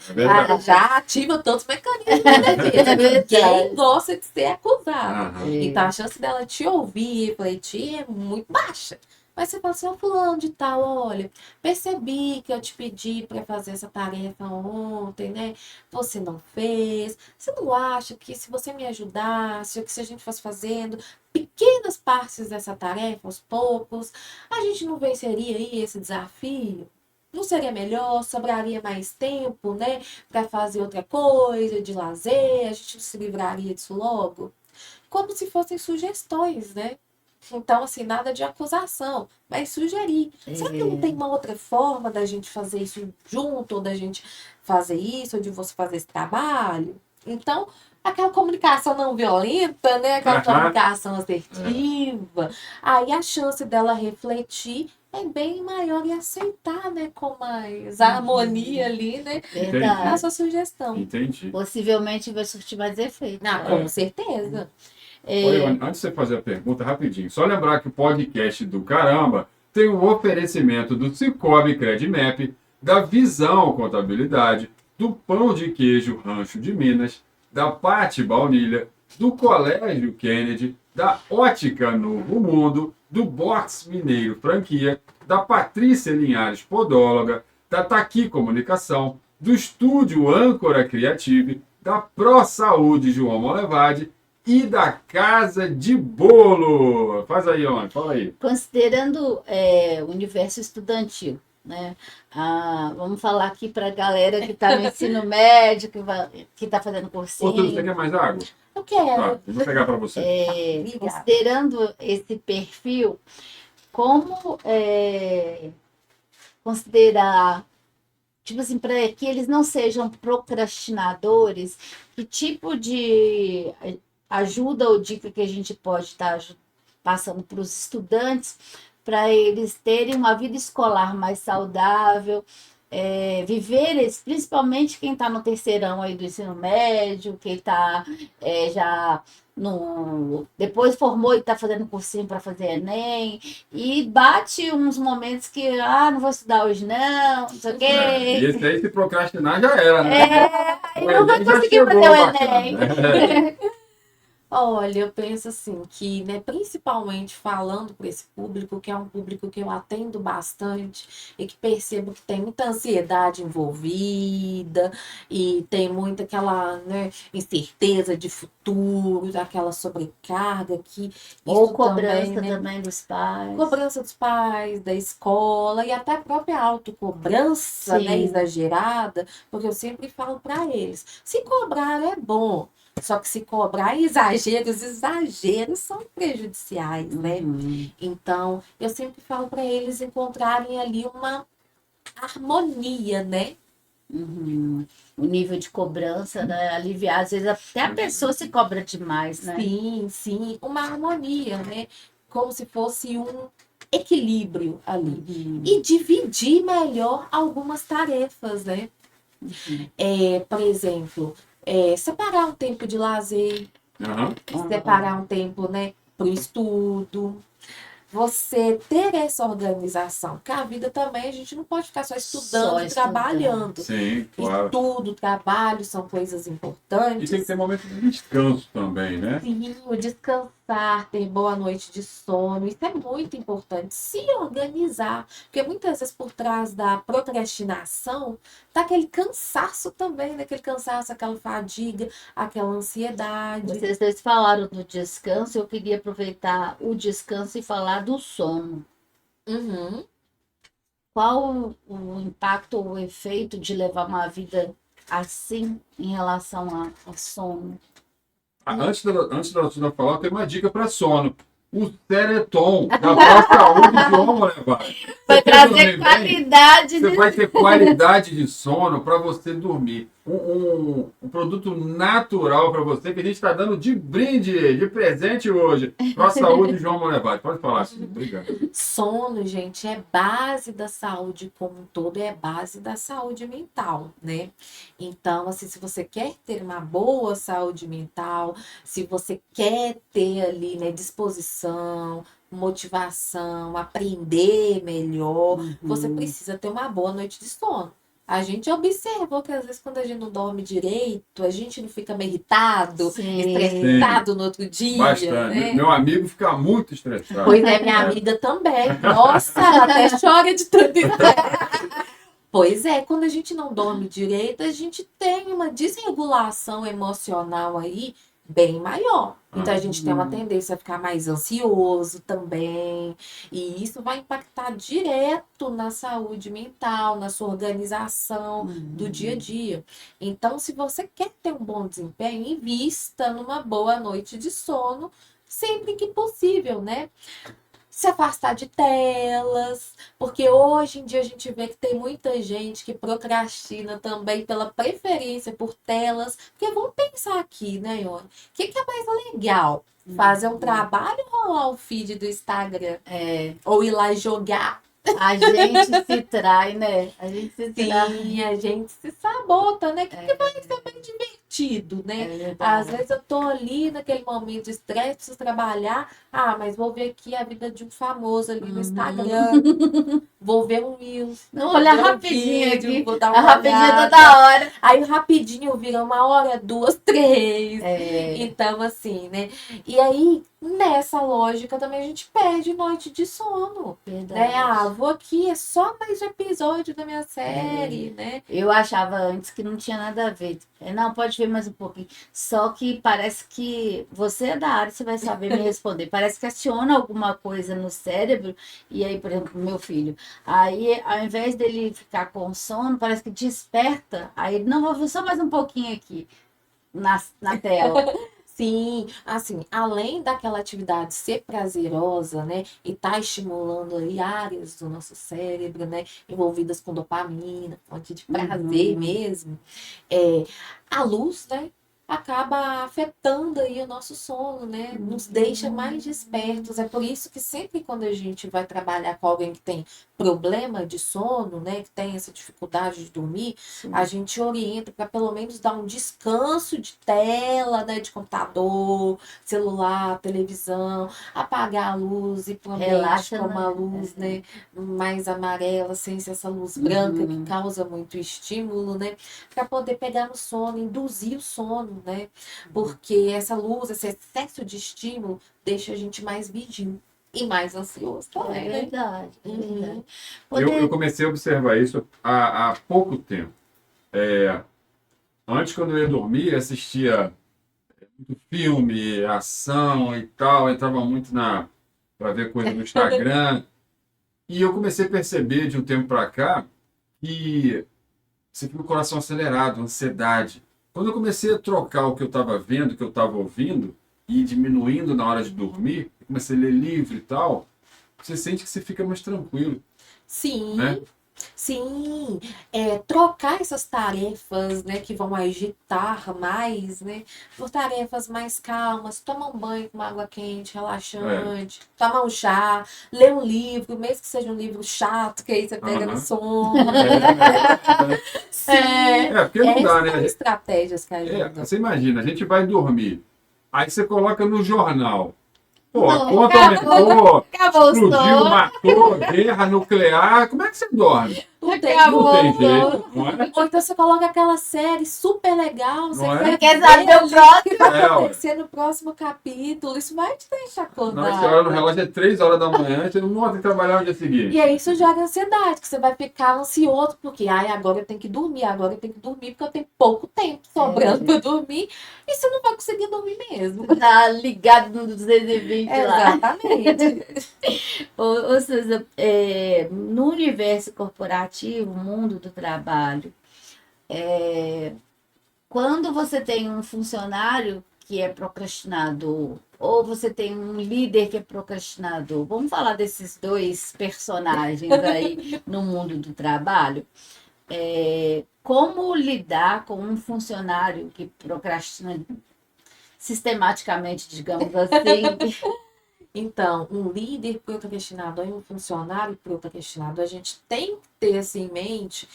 Já ativa todos os mecanismos da defesa. Ninguém gosta de ser acusado. Então a chance dela te ouvir e refletir é muito baixa. Mas você fala assim, fulano de tal, olha, percebi que eu te pedi para fazer essa tarefa ontem, né? Você não fez. Você não acha que se você me ajudasse, ou que se a gente fosse fazendo pequenas partes dessa tarefa, aos poucos, a gente não venceria aí esse desafio? Não seria melhor? Sobraria mais tempo, né? Para fazer outra coisa, de lazer, a gente se livraria disso logo? Como se fossem sugestões, né? Então, assim, nada de acusação, mas sugerir. Será que não tem uma outra forma da gente fazer isso junto, ou da gente fazer isso, ou de você fazer esse trabalho? Então, aquela comunicação não violenta, né? Aquela comunicação assertiva. Aí a chance dela refletir é bem maior e aceitar, né? Com mais harmonia ali, né? Verdade. A sua sugestão. Entendi. Possivelmente vai surtir mais efeito. Com certeza. Olha, antes de você fazer a pergunta, rapidinho, só lembrar que o podcast do Caramba tem um oferecimento do Cicobi Credimap, da Visão Contabilidade, do Pão de Queijo Rancho de Minas, da Pate Baunilha, do Colégio Kennedy, da Ótica Novo Mundo, do Box Mineiro Franquia, da Patrícia Linhares Podóloga, da Taqui Comunicação, do Estúdio Âncora Criative, da Pro Saúde João Molevade e da Casa de Bolo. Faz aí, Ona, fala aí. Considerando o universo estudantil, né? Vamos falar aqui para a galera que está no ensino médio, que está fazendo cursinho. Ô, você quer mais água? Eu quero. Tá, eu vou pegar para você. Considerando esse perfil, como considerar, tipo assim, para que eles não sejam procrastinadores, que tipo de ajuda ou dica que a gente pode estar passando para os estudantes, para eles terem uma vida escolar mais saudável, viver, principalmente quem está no terceirão aí do ensino médio, quem está já depois formou e está fazendo cursinho para fazer Enem, e bate uns momentos que, não vou estudar hoje não sei o quê. E esse aí, se procrastinar, já era, né? Eu não vou conseguir fazer o Enem. Olha, eu penso assim que, né, principalmente falando para esse público, que é um público que eu atendo bastante e que percebo que tem muita ansiedade envolvida e tem muita aquela, né, incerteza de futuro, aquela sobrecarga que ou cobrança também dos pais. Cobrança dos pais, da escola e até a própria autocobrança, né, exagerada, porque eu sempre falo para eles, se cobrar é bom. Só que se cobrar exageros, exageros são prejudiciais, né? Então, eu sempre falo para eles encontrarem ali uma harmonia, né? O nível de cobrança, né? Aliviar, às vezes até a pessoa se cobra demais, né? Sim, uma harmonia, né? Como se fosse um equilíbrio ali. E dividir melhor algumas tarefas, né? Por exemplo, separar um tempo de lazer, separar um tempo, né, para o estudo. Você ter essa organização, porque a vida também a gente não pode ficar só estudando, trabalhando. Sim, claro. Estudo, trabalho são coisas importantes. E tem que ter momento de descanso também, né? Sim, o descansar, ter boa noite de sono, isso é muito importante. Se organizar, porque muitas vezes por trás da procrastinação tá aquele cansaço também, né? Aquele cansaço, aquela fadiga, aquela ansiedade. Vocês dois falaram do descanso, eu queria aproveitar o descanso e falar do sono. Qual o impacto ou o efeito de levar uma vida assim em relação a sono? Antes da Suzana falar, tem uma dica para sono. O Sereton, da Boa Saúde de João Levar. Vai trazer qualidade Você vai ter qualidade de sono para você dormir. Um produto natural para você que a gente está dando de brinde, de presente hoje. Para a saúde, João Monlevade. Pode falar, sim. Obrigado. Sono, gente, é base da saúde como um todo, é base da saúde mental, né? Então, assim, se você quer ter uma boa saúde mental, se você quer ter ali, né, disposição, motivação, aprender melhor, você precisa ter uma boa noite de sono. A gente observou que às vezes quando a gente não dorme direito, a gente não fica meio irritado, estressado no outro dia. Bastante. Né? Meu amigo fica muito estressado. Pois é, minha amiga também. Nossa, ela até chora de tanto Pois é, quando a gente não dorme direito, a gente tem uma desregulação emocional aí bem maior. Então a gente tem uma tendência a ficar mais ansioso também. E isso vai impactar direto na saúde mental, na sua organização do dia a dia. Então, se você quer ter um bom desempenho, invista numa boa noite de sono sempre que possível, né? Se afastar de telas, porque hoje em dia a gente vê que tem muita gente que procrastina também pela preferência por telas, porque vamos pensar aqui, né, Ione? O que é mais legal? Fazer um trabalho ou rolar o feed do Instagram? Ou ir lá jogar? A gente se trai, né? A gente se trai. Sim, a gente se sabota, né? Que vai ser bem divertido, né? Às vezes eu tô ali naquele momento de estresse, preciso trabalhar. Mas vou ver aqui a vida de um famoso ali no Instagram. Vou ver um Reels. Olha rapidinho aqui. Vou dar uma rapidinho toda hora. Aí o rapidinho vira 1 hora, 2, 3. Então, assim, né? E aí, nessa lógica também a gente perde noite de sono. Verdade. Né? Vou aqui, é só mais um episódio da minha série, né? Eu achava antes que não tinha nada a ver. Não, pode ver mais um pouquinho. Só que parece que você é da área, você vai saber me responder. Parece que aciona alguma coisa no cérebro. E aí, por exemplo, meu filho. Aí, ao invés dele ficar com sono, parece que desperta. Aí, não, vou ver só mais um pouquinho aqui na tela. Sim, assim, além daquela atividade ser prazerosa, né, e tá estimulando aí áreas do nosso cérebro, né, envolvidas com dopamina, fonte de prazer mesmo, a luz, né, acaba afetando aí o nosso sono, né? Nos deixa mais despertos. É por isso que sempre quando a gente vai trabalhar com alguém que tem problema de sono, né, que tem essa dificuldade de dormir, a gente orienta para pelo menos dar um descanso de tela, né, de computador, celular, televisão, apagar a luz e para um ambiente com uma luz, né, mais amarela, sem ser essa luz branca que causa muito estímulo, né, para poder pegar no sono, induzir o sono, né? Porque essa luz, esse excesso de estímulo deixa a gente mais vigília e mais ansioso também, É verdade. É verdade. Eu comecei a observar isso há pouco tempo. Antes, quando eu ia dormir, assistia muito filme, ação e tal, entrava muito para ver coisa no Instagram. E eu comecei a perceber de um tempo para cá que você fica com o coração acelerado, ansiedade. Quando eu comecei a trocar o que eu estava vendo, o que eu estava ouvindo, e ir diminuindo na hora de dormir, comecei a ler livro e tal, você sente que você fica mais tranquilo. Sim, né? sim. Trocar essas tarefas, né, que vão agitar mais, né, por tarefas mais calmas, tomar um banho com uma água quente, relaxante, tomar um chá, ler um livro, mesmo que seja um livro chato, que aí você pega no sono. Sim, Porque não dá, né? são estratégias que ajudam. Você imagina, a gente vai dormir, aí você coloca no jornal. Pô, a Não, conta aumentou, acabou o explodiu, sono. matou, guerra nuclear. Como é que você dorme? Não tem Não tem jeito, não é? Ou então você coloca aquela série super legal, você Não é? quer saber o ver ali o que vai ué. acontecer no próximo capítulo. Isso vai te deixar Não, esse acordado. hora no relógio é 3 horas da manhã, você não tem que trabalhar no dia seguinte. E aí isso gera ansiedade, que você vai ficar ansioso, porque agora eu tenho que dormir, agora eu tenho que dormir, porque eu tenho pouco tempo sobrando para dormir, e você não vai conseguir dormir mesmo. Tá ligado no 220 lá. Exatamente. Ou seja, no universo corporativo, mundo do trabalho, quando você tem um funcionário que é procrastinador, ou você tem um líder que é procrastinador, vamos falar desses dois personagens aí no mundo do trabalho. Como lidar com um funcionário que procrastina sistematicamente, digamos assim? Então, um líder procrastinador e um funcionário procrastinador, a gente tem que ter assim, em mente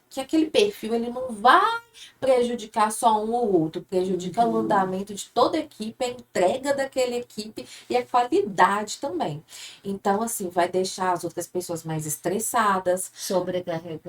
que aquele perfil ele não vai prejudicar só um ou outro, prejudica o andamento de toda a equipe, a entrega daquela equipe e a qualidade também. Então, assim, vai deixar as outras pessoas mais estressadas,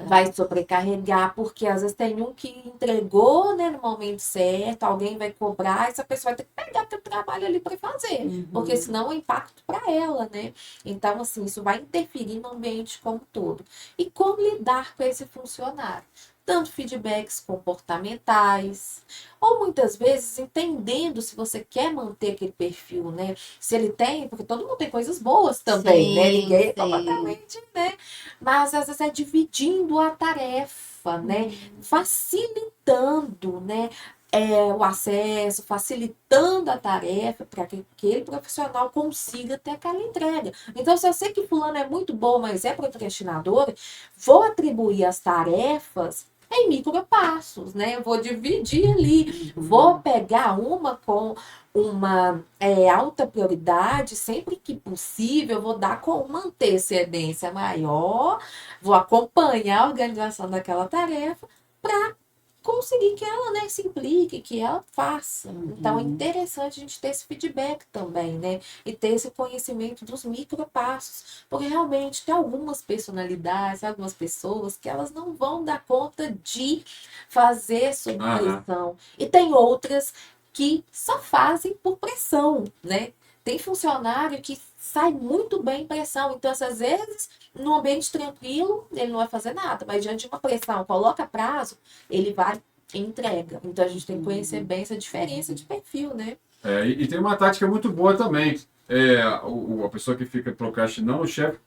vai sobrecarregar, porque às vezes tem um que entregou, né, no momento certo, alguém vai cobrar, essa pessoa vai ter que pegar aquele trabalho ali para fazer, porque senão é impacto para ela, né? Então, assim, isso vai interferir no ambiente como um todo. E como lidar com esse funcionário? Dando feedbacks comportamentais, ou muitas vezes entendendo se você quer manter aquele perfil, né? Se ele tem, porque todo mundo tem coisas boas também, né? Ninguém é completamente, né? Mas às vezes é dividindo a tarefa, né? Facilitando, né? O acesso, facilitando a tarefa para que aquele profissional consiga ter aquela entrega. Então, se eu sei que fulano é muito bom, mas é procrastinador, vou atribuir as tarefas em micropassos, né? Eu vou dividir ali, vou pegar uma com uma alta prioridade, sempre que possível, vou dar com uma antecedência maior, vou acompanhar a organização daquela tarefa para conseguir que ela, né, se implique, que ela faça. Então, é interessante a gente ter esse feedback também, né? E ter esse conhecimento dos micropassos. Porque realmente tem algumas personalidades, algumas pessoas que elas não vão dar conta de fazer sob pressão. E tem outras que só fazem por pressão, né? Tem funcionário que sai muito bem em pressão. Então, às vezes, no ambiente tranquilo, ele não vai fazer nada. Mas diante de uma pressão, coloca prazo, ele vai e entrega. Então, a gente tem que conhecer bem essa diferença de perfil, né? E tem uma tática muito boa também. A pessoa que fica procrastinando, o chefe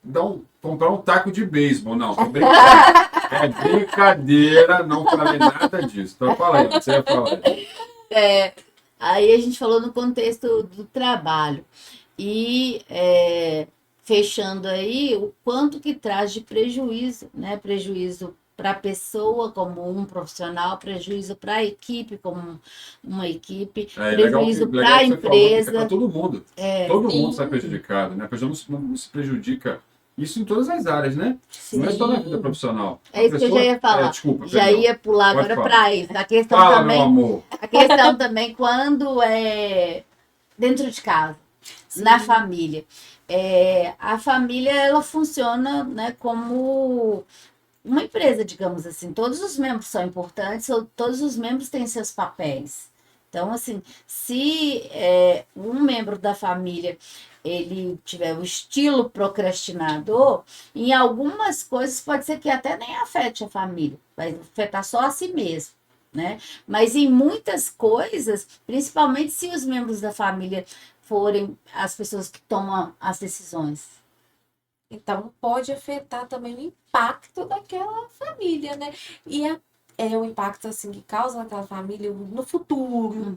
comprar um taco de beisebol. Não, tô brincando. É brincadeira, não falei nada disso. Então fala aí, você ia falar. Aí a gente falou no contexto do trabalho. E fechando aí, o quanto que traz de prejuízo, né? Prejuízo para a pessoa como um profissional, prejuízo para a equipe como uma equipe, prejuízo para a empresa. Para todo mundo. Todo mundo sai prejudicado, né? A pessoa não se prejudica. Isso em todas as áreas, né? Sim. Não é só na vida profissional. É isso que eu já ia falar. Desculpa, já perdão. ia pular agora para isso. A questão Fala, também, meu amor. A questão também quando é dentro de casa, sim, na família. A família, ela funciona, né, como uma empresa, digamos assim. Todos os membros são importantes, todos os membros têm seus papéis. Então, assim, se um membro da família ele tiver o estilo procrastinador, em algumas coisas pode ser que até nem afete a família, vai afetar só a si mesmo, né? Mas em muitas coisas, principalmente se os membros da família forem as pessoas que tomam as decisões. Então, pode afetar também o impacto daquela família, né? E o impacto, assim, que causa naquela família no futuro,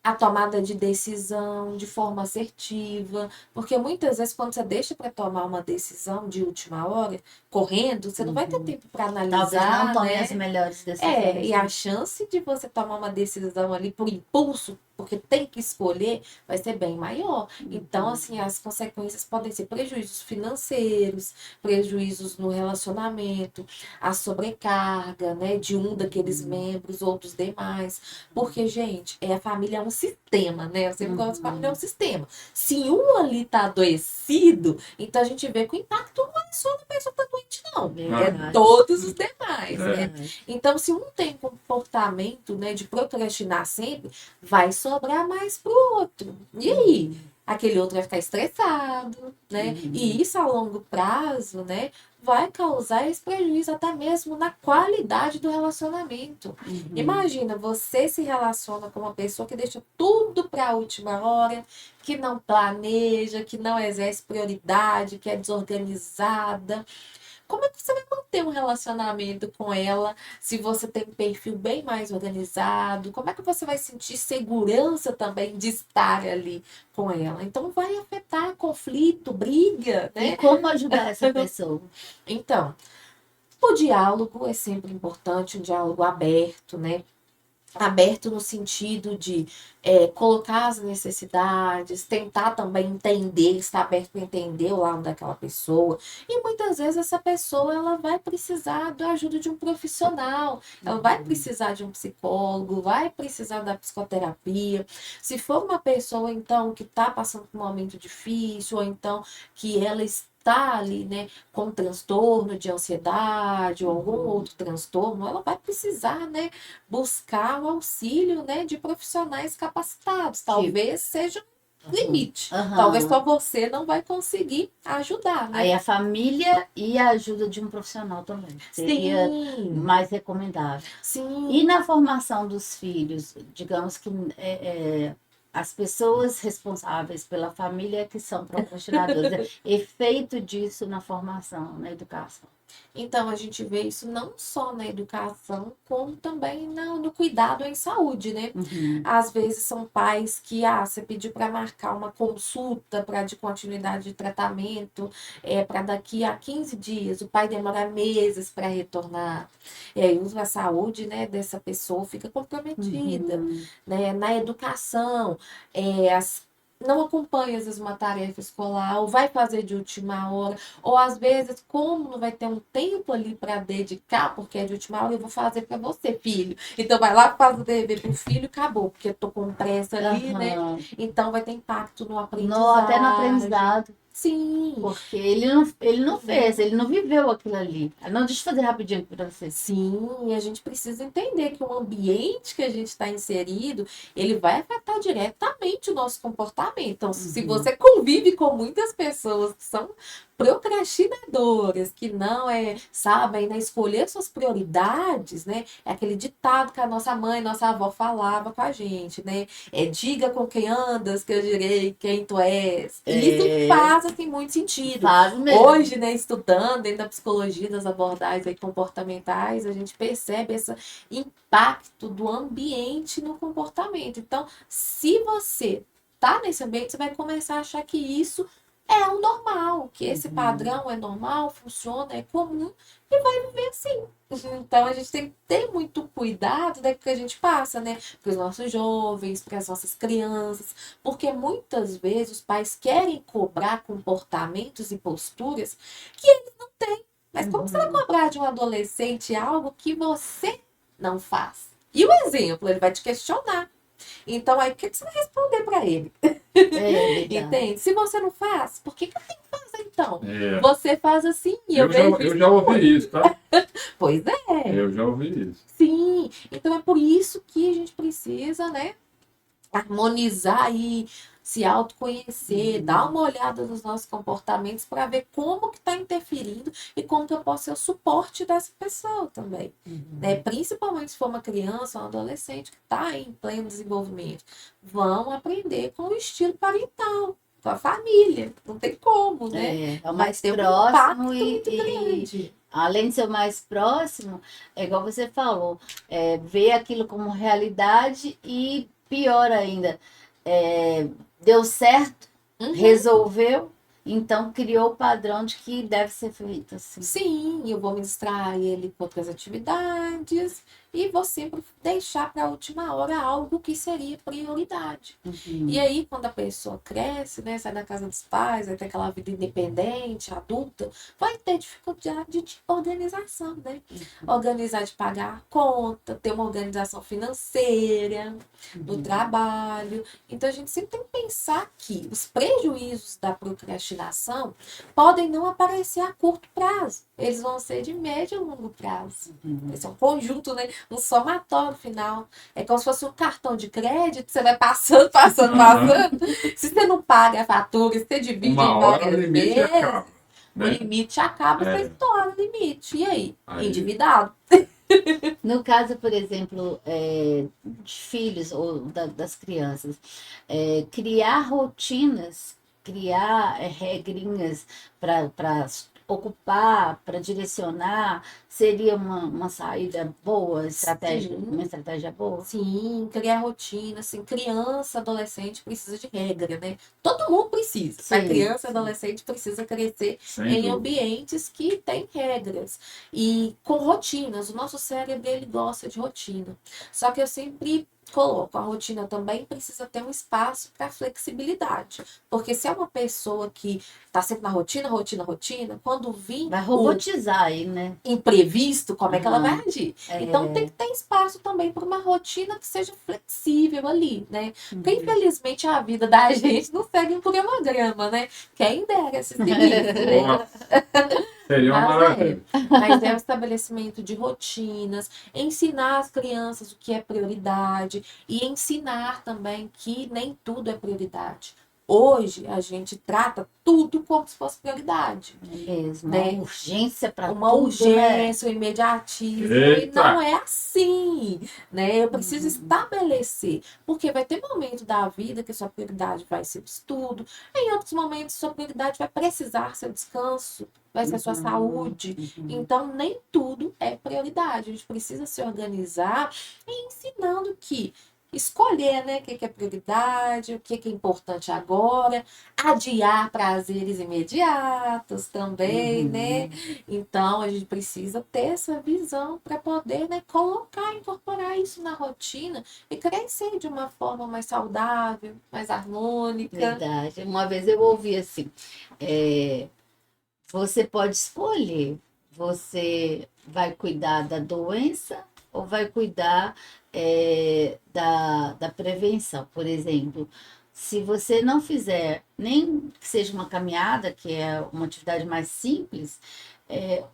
a tomada de decisão de forma assertiva, porque muitas vezes quando você deixa para tomar uma decisão de última hora, correndo, você não vai ter tempo para analisar, talvez não tome, né, as melhores decisões. E a chance de você tomar uma decisão ali por impulso, porque tem que escolher, vai ser bem maior. Então, assim, as consequências podem ser prejuízos financeiros, prejuízos no relacionamento, a sobrecarga, né, de um daqueles membros ou dos demais. Porque, gente, a família é um sistema, né? Eu sempre gosto de família é um sistema. Se um ali tá adoecido, então a gente vê que o impacto não é só da pessoa que tá doente, não. É todos os demais, né? Então, se um tem comportamento, né, de procrastinar sempre, vai sobrar mais pro outro. E aí? Aquele outro vai ficar estressado, né? E isso a longo prazo, né, vai causar esse prejuízo até mesmo na qualidade do relacionamento. Imagina, você se relaciona com uma pessoa que deixa tudo para a última hora, que não planeja, que não exerce prioridade, que é desorganizada. Como é que você vai manter um relacionamento com ela se você tem um perfil bem mais organizado? Como é que você vai sentir segurança também de estar ali com ela? Então, vai afetar conflito, briga, né? E como ajudar essa pessoa? Então, o diálogo é sempre importante, um diálogo aberto, né? Aberto no sentido de colocar as necessidades, tentar também entender, estar aberto para entender o lado daquela pessoa. E muitas vezes essa pessoa ela vai precisar da ajuda de um profissional, ela vai precisar de um psicólogo, vai precisar da psicoterapia. Se for uma pessoa, então, que está passando por um momento difícil, ou então que ela está ali, né, com transtorno de ansiedade ou algum outro transtorno, ela vai precisar, né, buscar o auxílio, né, de profissionais capacitados. Talvez seja um limite. Talvez só você não vai conseguir ajudar, né? Aí a família e a ajuda de um profissional também. Seria mais recomendável. Sim. E na formação dos filhos, digamos que as pessoas responsáveis pela família que são procrastinadoras. Efeito disso na formação, na educação. Então, a gente vê isso não só na educação, como também no cuidado em saúde, né? Às vezes são pais que, você pediu para marcar uma consulta de continuidade de tratamento, para daqui a 15 dias, o pai demora meses para retornar. E aí a saúde, né, dessa pessoa fica comprometida, né? Na educação, não acompanha, às vezes, uma tarefa escolar, ou vai fazer de última hora, ou às vezes, como não vai ter um tempo ali para dedicar, porque é de última hora, eu vou fazer para você, filho. Então, vai lá, faz o dever pro filho e acabou, porque eu tô com pressa ali, né? Então, vai ter impacto no aprendizado. Até no aprendizado. Sim. Porque ele não fez, ele não viveu aquilo ali. Não, deixa eu fazer rapidinho para você. Sim, e a gente precisa entender que o ambiente que a gente está inserido, ele vai afetar diretamente o nosso comportamento. Então, se você convive com muitas pessoas que são procrastinadoras, que não sabem, né, escolher suas prioridades, né? É aquele ditado que a nossa mãe, nossa avó falava com a gente, né? Diga com quem andas, que eu direi quem tu és. Isso faz, assim, muito sentido. Faz mesmo. Hoje, né, estudando dentro da psicologia, das abordagens aí comportamentais, a gente percebe esse impacto do ambiente no comportamento. Então, se você tá nesse ambiente, você vai começar a achar que isso é o normal, que esse padrão é normal, funciona, é comum e vai viver assim. Então a gente tem que ter muito cuidado daquilo que a gente passa, né? Para os nossos jovens, para as nossas crianças, porque muitas vezes os pais querem cobrar comportamentos e posturas que eles não têm. Mas como você vai cobrar de um adolescente algo que você não faz? E o exemplo, ele vai te questionar. Então, aí, o que você vai responder para ele? Entende? Se você não faz, por que eu tenho que fazer então? Você faz assim e eu vejo eu já ouvi isso, tá? Pois é. Eu já ouvi isso. Sim. Então, é por isso que a gente precisa, né? Harmonizar e se autoconhecer, dar uma olhada nos nossos comportamentos para ver como que está interferindo e como que eu posso ser o suporte dessa pessoa também. Né? Principalmente se for uma criança ou um adolescente que está em pleno desenvolvimento. Vão aprender com o estilo parental, com a família. Não tem como, né? É o mais próximo e além de ser o mais próximo, é igual você falou, ver aquilo como realidade e pior ainda, deu certo, resolveu, então criou o padrão de que deve ser feito assim. Sim, eu vou me distrair ele com outras atividades e vou sempre deixar para a última hora algo que seria prioridade. E aí, quando a pessoa cresce, né, sai da casa dos pais, vai ter aquela vida independente, adulta, vai ter dificuldade de organização, né? Organizar de pagar a conta, ter uma organização financeira no trabalho. Então, a gente sempre tem que pensar que os prejuízos da procrastinação podem não aparecer a curto prazo. Eles vão ser de médio e longo prazo. Esse é um conjunto, né? Um somatório final. É como se fosse um cartão de crédito, você vai passando. Se você não paga a fatura, se você divide em várias vezes, acaba, né? O limite acaba, você estoura o limite. E aí? Endividado. No caso, por exemplo, de filhos ou das crianças, criar rotinas, criar regrinhas para ocupar, para direcionar, seria uma saída boa, uma estratégia boa? Sim, criar rotina, assim, criança, adolescente precisa de regra, né? Todo mundo precisa, mas criança, adolescente precisa crescer em ambientes que têm regras e com rotinas. O nosso cérebro, ele gosta de rotina. Só que eu sempre coloco, a rotina também precisa ter um espaço para flexibilidade. Porque se é uma pessoa que está sempre na rotina, quando vir vai robotizar aí, né? Imprevisto, como é que ela vai agir? Então tem que ter espaço também para uma rotina que seja flexível ali, né? Porque infelizmente a vida da gente não segue um cronograma, né? Quem dera se seguisse, né? Seria uma maravilha. Mas é o estabelecimento de rotinas, ensinar as crianças o que é prioridade e ensinar também que nem tudo é prioridade. Hoje a gente trata tudo como se fosse prioridade. Mesmo, né? Uma urgência para tudo, uma urgência, né? um imediatismo. E não é assim, né? Eu preciso estabelecer, porque vai ter momento da vida que sua prioridade vai ser o estudo, em outros momentos sua prioridade vai precisar ser o descanso, vai ser a sua saúde. Então, nem tudo é prioridade. A gente precisa se organizar e ensinando que escolher, né, o que é prioridade, o que é importante agora, adiar prazeres imediatos também, né? Então, a gente precisa ter essa visão para poder, né, incorporar isso na rotina e crescer de uma forma mais saudável, mais harmônica. Verdade. Uma vez eu ouvi assim, você pode escolher, você vai cuidar da doença ou vai cuidar da prevenção. Por exemplo, se você não fizer nem que seja uma caminhada, que é uma atividade mais simples,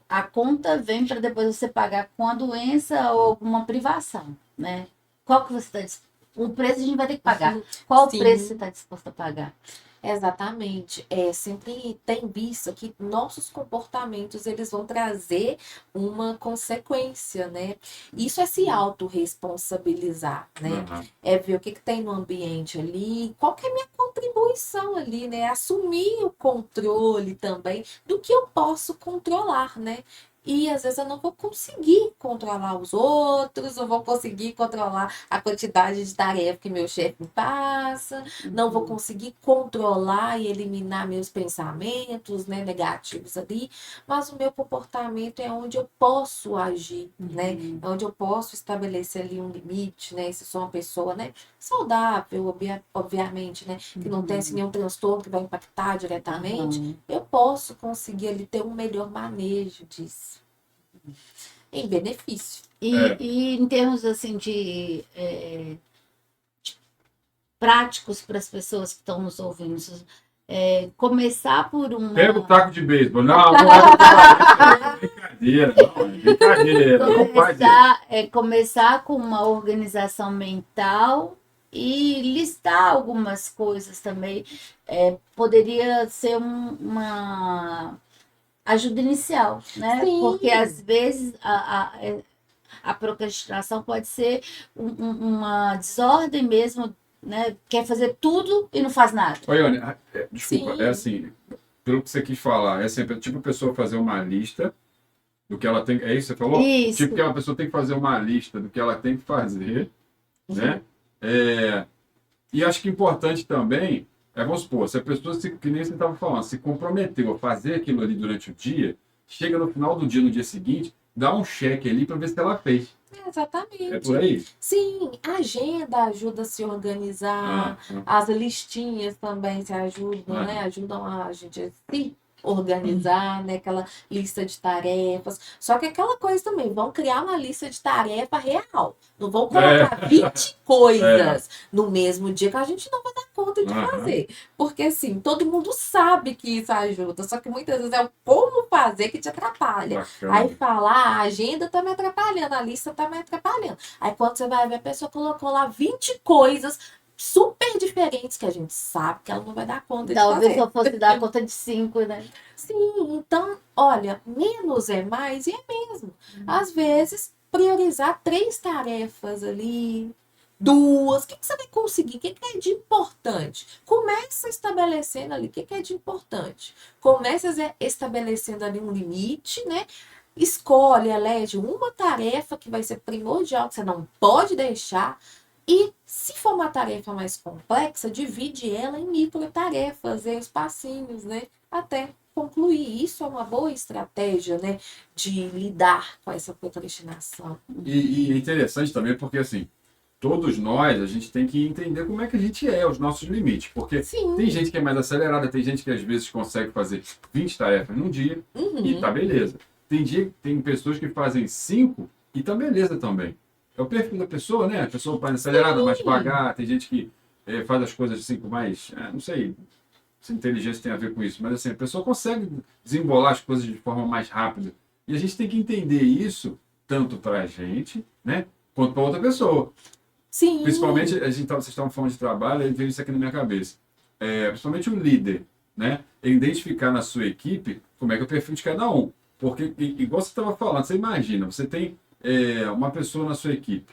a conta vem para depois você pagar com a doença ou alguma privação, né? Qual que você está o preço a gente vai ter que pagar. Qual o preço você está disposto a pagar? Exatamente. Sempre tem visto que nossos comportamentos eles vão trazer uma consequência, né? Isso é se autorresponsabilizar, né? É ver o que tem no ambiente ali, qual que é a minha contribuição ali, né? Assumir o controle também do que eu posso controlar, né? E às vezes eu não vou conseguir controlar os outros, não vou conseguir controlar a quantidade de tarefa que meu chefe me passa, não vou conseguir controlar e eliminar meus pensamentos, né, negativos ali, mas o meu comportamento é onde eu posso agir, né? É onde eu posso estabelecer ali um limite, né? Se sou uma pessoa, né, saudável, obviamente, né, que não tem assim, nenhum transtorno que vai impactar diretamente, eu posso conseguir ali ter um melhor manejo disso. Em benefício. E em termos assim de práticos para as pessoas que estão nos ouvindo, começar por uma. Pega o taco de beisebol. Não é brincadeira, não, é brincadeira. Não faz isso. Começar com uma organização mental e listar algumas coisas também. Poderia ser uma ajuda inicial, né? Sim. Porque às vezes a procrastinação pode ser uma desordem mesmo, né? Quer fazer tudo e não faz nada. Oi, Ione, desculpa, Sim. é assim, pelo que você quis falar, é sempre tipo a pessoa fazer uma lista do que ela tem. É isso que você falou? Isso. Tipo que a pessoa tem que fazer uma lista do que ela tem que fazer, né? E acho que importante também vamos supor, se a pessoa, que nem você estava falando, se comprometeu a fazer aquilo ali durante o dia, chega no final do dia, no dia seguinte, dá um cheque ali para ver se ela fez. Exatamente. É por aí? Sim, a agenda ajuda a se organizar, as listinhas também se ajudam, né? Ajudam a gente a se organizar, né? Aquela lista de tarefas. Só que aquela coisa também, vão criar uma lista de tarefa real. Não vão colocar 20 coisas no mesmo dia que a gente não vai dar conta de fazer. Porque assim, todo mundo sabe que isso ajuda, só que muitas vezes é o como fazer que te atrapalha. Bacana. Aí falar, a agenda tá me atrapalhando, a lista tá me atrapalhando. Aí quando você vai ver, a pessoa colocou lá 20 coisas super diferentes que a gente sabe que ela não vai dar conta de fazer. Talvez eu fosse dar conta de 5, né? Sim, então, olha, menos é mais e é mesmo. Às vezes, priorizar 3 tarefas ali, 2, o que você vai conseguir? O que é de importante? Começa estabelecendo ali o que é de importante. Começa estabelecendo ali um limite, né? Escolhe, elege uma tarefa que vai ser primordial, que você não pode deixar. E se for uma tarefa mais complexa, divide ela em microtarefas, os passinhos, né? Até concluir. Isso é uma boa estratégia, né? De lidar com essa procrastinação. E é interessante também porque, assim, todos nós, a gente tem que entender como é que a gente os nossos limites. Porque tem gente que é mais acelerada, tem gente que às vezes consegue fazer 20 tarefas num dia e tá beleza. Tem pessoas que fazem 5 e tá beleza também. É o perfil da pessoa, né? A pessoa mais acelerada, mais devagar. Tem gente que faz as coisas assim com mais... não sei se inteligência tem a ver com isso, mas assim, a pessoa consegue desembolar as coisas de forma mais rápida. E a gente tem que entender isso tanto para a gente, né? Quanto para outra pessoa. Sim. Principalmente, vocês estavam falando de trabalho, aí veio isso aqui na minha cabeça. Principalmente o líder, né? Identificar na sua equipe como é que é o perfil de cada um. Porque, igual você estava falando, você imagina, você tem uma pessoa na sua equipe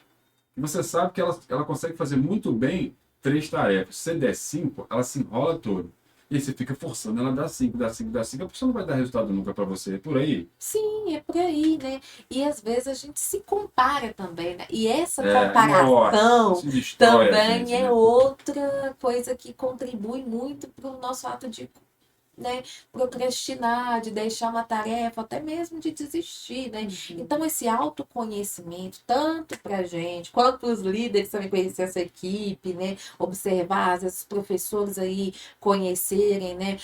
e você sabe que ela consegue fazer muito bem 3 tarefas. Se você der 5, ela se enrola toda. E aí você fica forçando ela a dar 5, dar 5, dar 5. A pessoa não vai dar resultado nunca para você. É por aí? Sim, é por aí, né? E às vezes a gente se compara também, né? E essa comparação também gente, é né? outra coisa que contribui muito para o nosso ato de, né, procrastinar, de deixar uma tarefa, até mesmo de desistir, né? Então, esse autoconhecimento, tanto para gente, quanto para os líderes também conhecer essa equipe, né? Observar, às vezes, os professores aí conhecerem, né?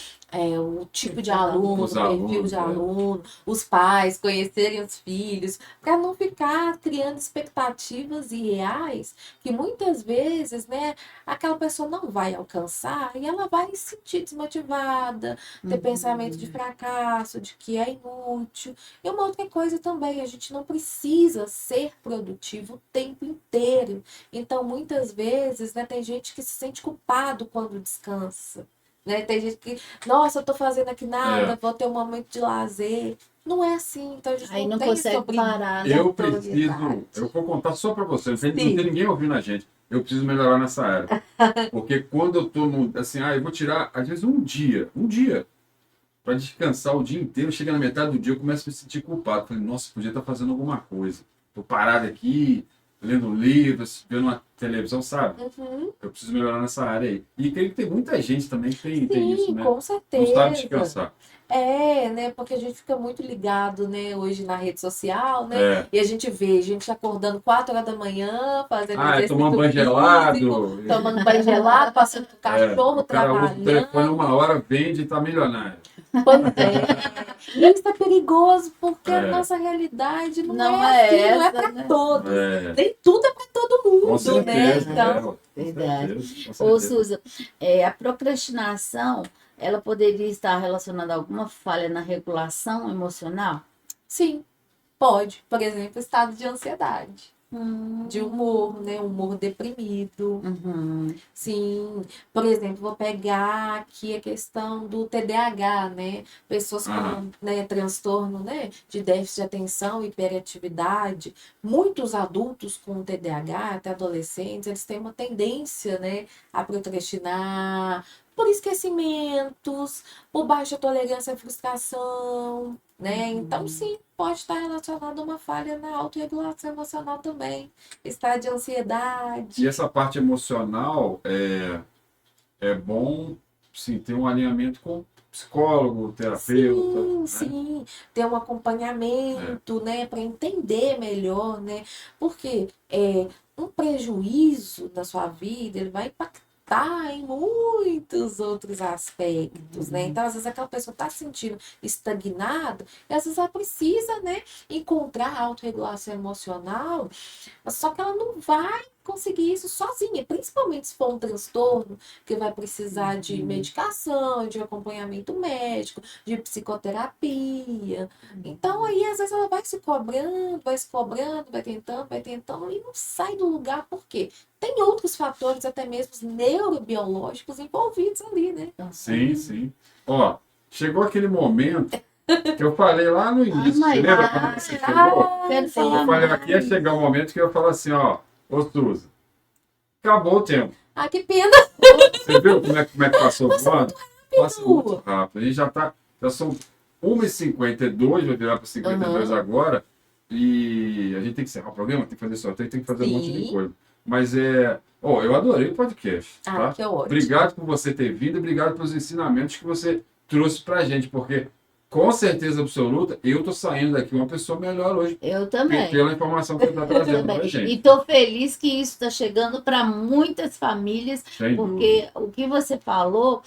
O tipo de aluno, o perfil de aluno, os pais conhecerem os filhos, para não ficar criando expectativas irreais que muitas vezes, né, aquela pessoa não vai alcançar e ela vai se sentir desmotivada, ter pensamento de fracasso, de que é inútil. E uma outra coisa também, a gente não precisa ser produtivo o tempo inteiro. Então, muitas vezes, né, tem gente que se sente culpado quando descansa. Né? Tem gente que, nossa, eu tô fazendo aqui nada, vou ter um momento de lazer. Não é assim, então a gente Aí não tem consegue parar. Né? Eu vou contar só para você, não tem ninguém ouvindo a gente. Eu preciso melhorar nessa área. Porque quando eu tô assim, eu vou tirar, às vezes, um dia. para descansar o dia inteiro, chega na metade do dia, eu começo a me sentir culpado. Falei, nossa, podia estar fazendo alguma coisa. Tô parado aqui, lendo livros, vendo uma televisão, sabe? Eu preciso melhorar nessa área aí. E creio que tem muita gente também que tem isso, né? Com certeza. Não sabe descansar. Né? Porque a gente fica muito ligado, né, hoje na rede social, né? E a gente vê gente acordando 4 horas da manhã, fazendo exercício tomando banho gelado. Tomando banho gelado, passando pro cachorro, o cara usa o telefone 1 hora, vende e tá milionário. Pois é. E isso é perigoso, porque a nossa realidade não é assim, essa, não é para todos. Nem tudo é para todo mundo, com certeza, né? Então, verdade. Ô, Suza, a procrastinação, ela poderia estar relacionada a alguma falha na regulação emocional? Sim, pode. Por exemplo, estado de ansiedade. De humor, né? Humor deprimido. Sim. Por exemplo, vou pegar aqui a questão do TDAH, né? Pessoas com transtorno, né, de déficit de atenção, hiperatividade. Muitos adultos com TDAH, até adolescentes, eles têm uma tendência, né, a procrastinar, por esquecimentos, por baixa tolerância à frustração, né? Então, sim, pode estar relacionado a uma falha na autorregulação emocional também. Estado de ansiedade. E essa parte emocional é bom, sim, ter um alinhamento com psicólogo, terapeuta. Sim, ter um acompanhamento, né, para entender melhor, né? Porque um prejuízo na sua vida, ele vai impactar em muitos outros aspectos, né? Então, às vezes, aquela pessoa está se sentindo estagnada e, às vezes, ela precisa, né, encontrar a autorregulação emocional, só que ela não vai conseguir isso sozinha, principalmente se for um transtorno que vai precisar de medicação, de acompanhamento médico, de psicoterapia. Então, aí, às vezes, ela vai se cobrando, vai tentando e não sai do lugar, por quê? Tem outros fatores, até mesmo neurobiológicos, envolvidos ali, né? Sim, sim. Ó, chegou aquele momento que eu falei lá no início. Você lembra quando você chegou? Eu falei aqui ia chegar um momento que eu ia falar assim, ó, ô Suza, acabou o tempo. Ah, que pena! Você viu como é que passou o ano? Passa muito rápido. A gente já são 1h52, vai virar para 52 agora, e a gente tem que encerrar o programa, tem que fazer sorteio, tem que fazer um monte de coisa. Mas eu adorei o podcast. Tá? Que ótimo. Obrigado por você ter vindo, obrigado pelos ensinamentos que você trouxe pra gente, porque com certeza absoluta, eu tô saindo daqui uma pessoa melhor hoje. Eu também. Pela informação que você está trazendo pra gente. E tô feliz que isso está chegando para muitas famílias, Sem porque dúvida. o que você falou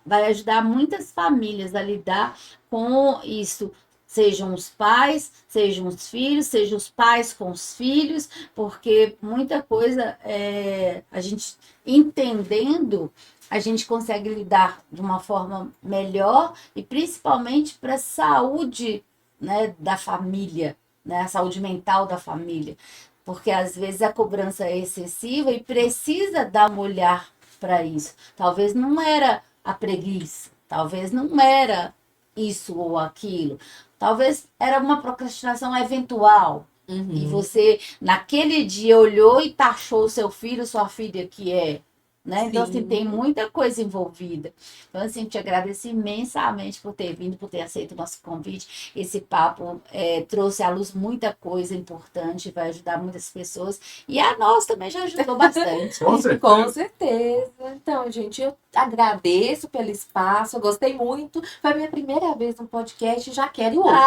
vai ajudar muitas famílias a lidar com isso. Sejam os pais, sejam os filhos, sejam os pais com os filhos, porque muita coisa a gente entendendo, a gente consegue lidar de uma forma melhor e principalmente para a saúde, né, da família, né, a saúde mental da família. Porque às vezes a cobrança é excessiva e precisa dar um olhar para isso. Talvez não era a preguiça, talvez não era isso ou aquilo. Talvez era uma procrastinação eventual. E você, naquele dia, olhou e taxou o seu filho, sua filha, que né? Então, assim, tem muita coisa envolvida. Então, assim, te agradeço imensamente por ter vindo, por ter aceito o nosso convite. Esse papo trouxe à luz muita coisa importante, vai ajudar muitas pessoas. E a nós também já ajudou bastante. Com certeza. Com certeza. Então, gente, eu agradeço pelo espaço, eu gostei muito. Foi a minha primeira vez no podcast, já quero outras.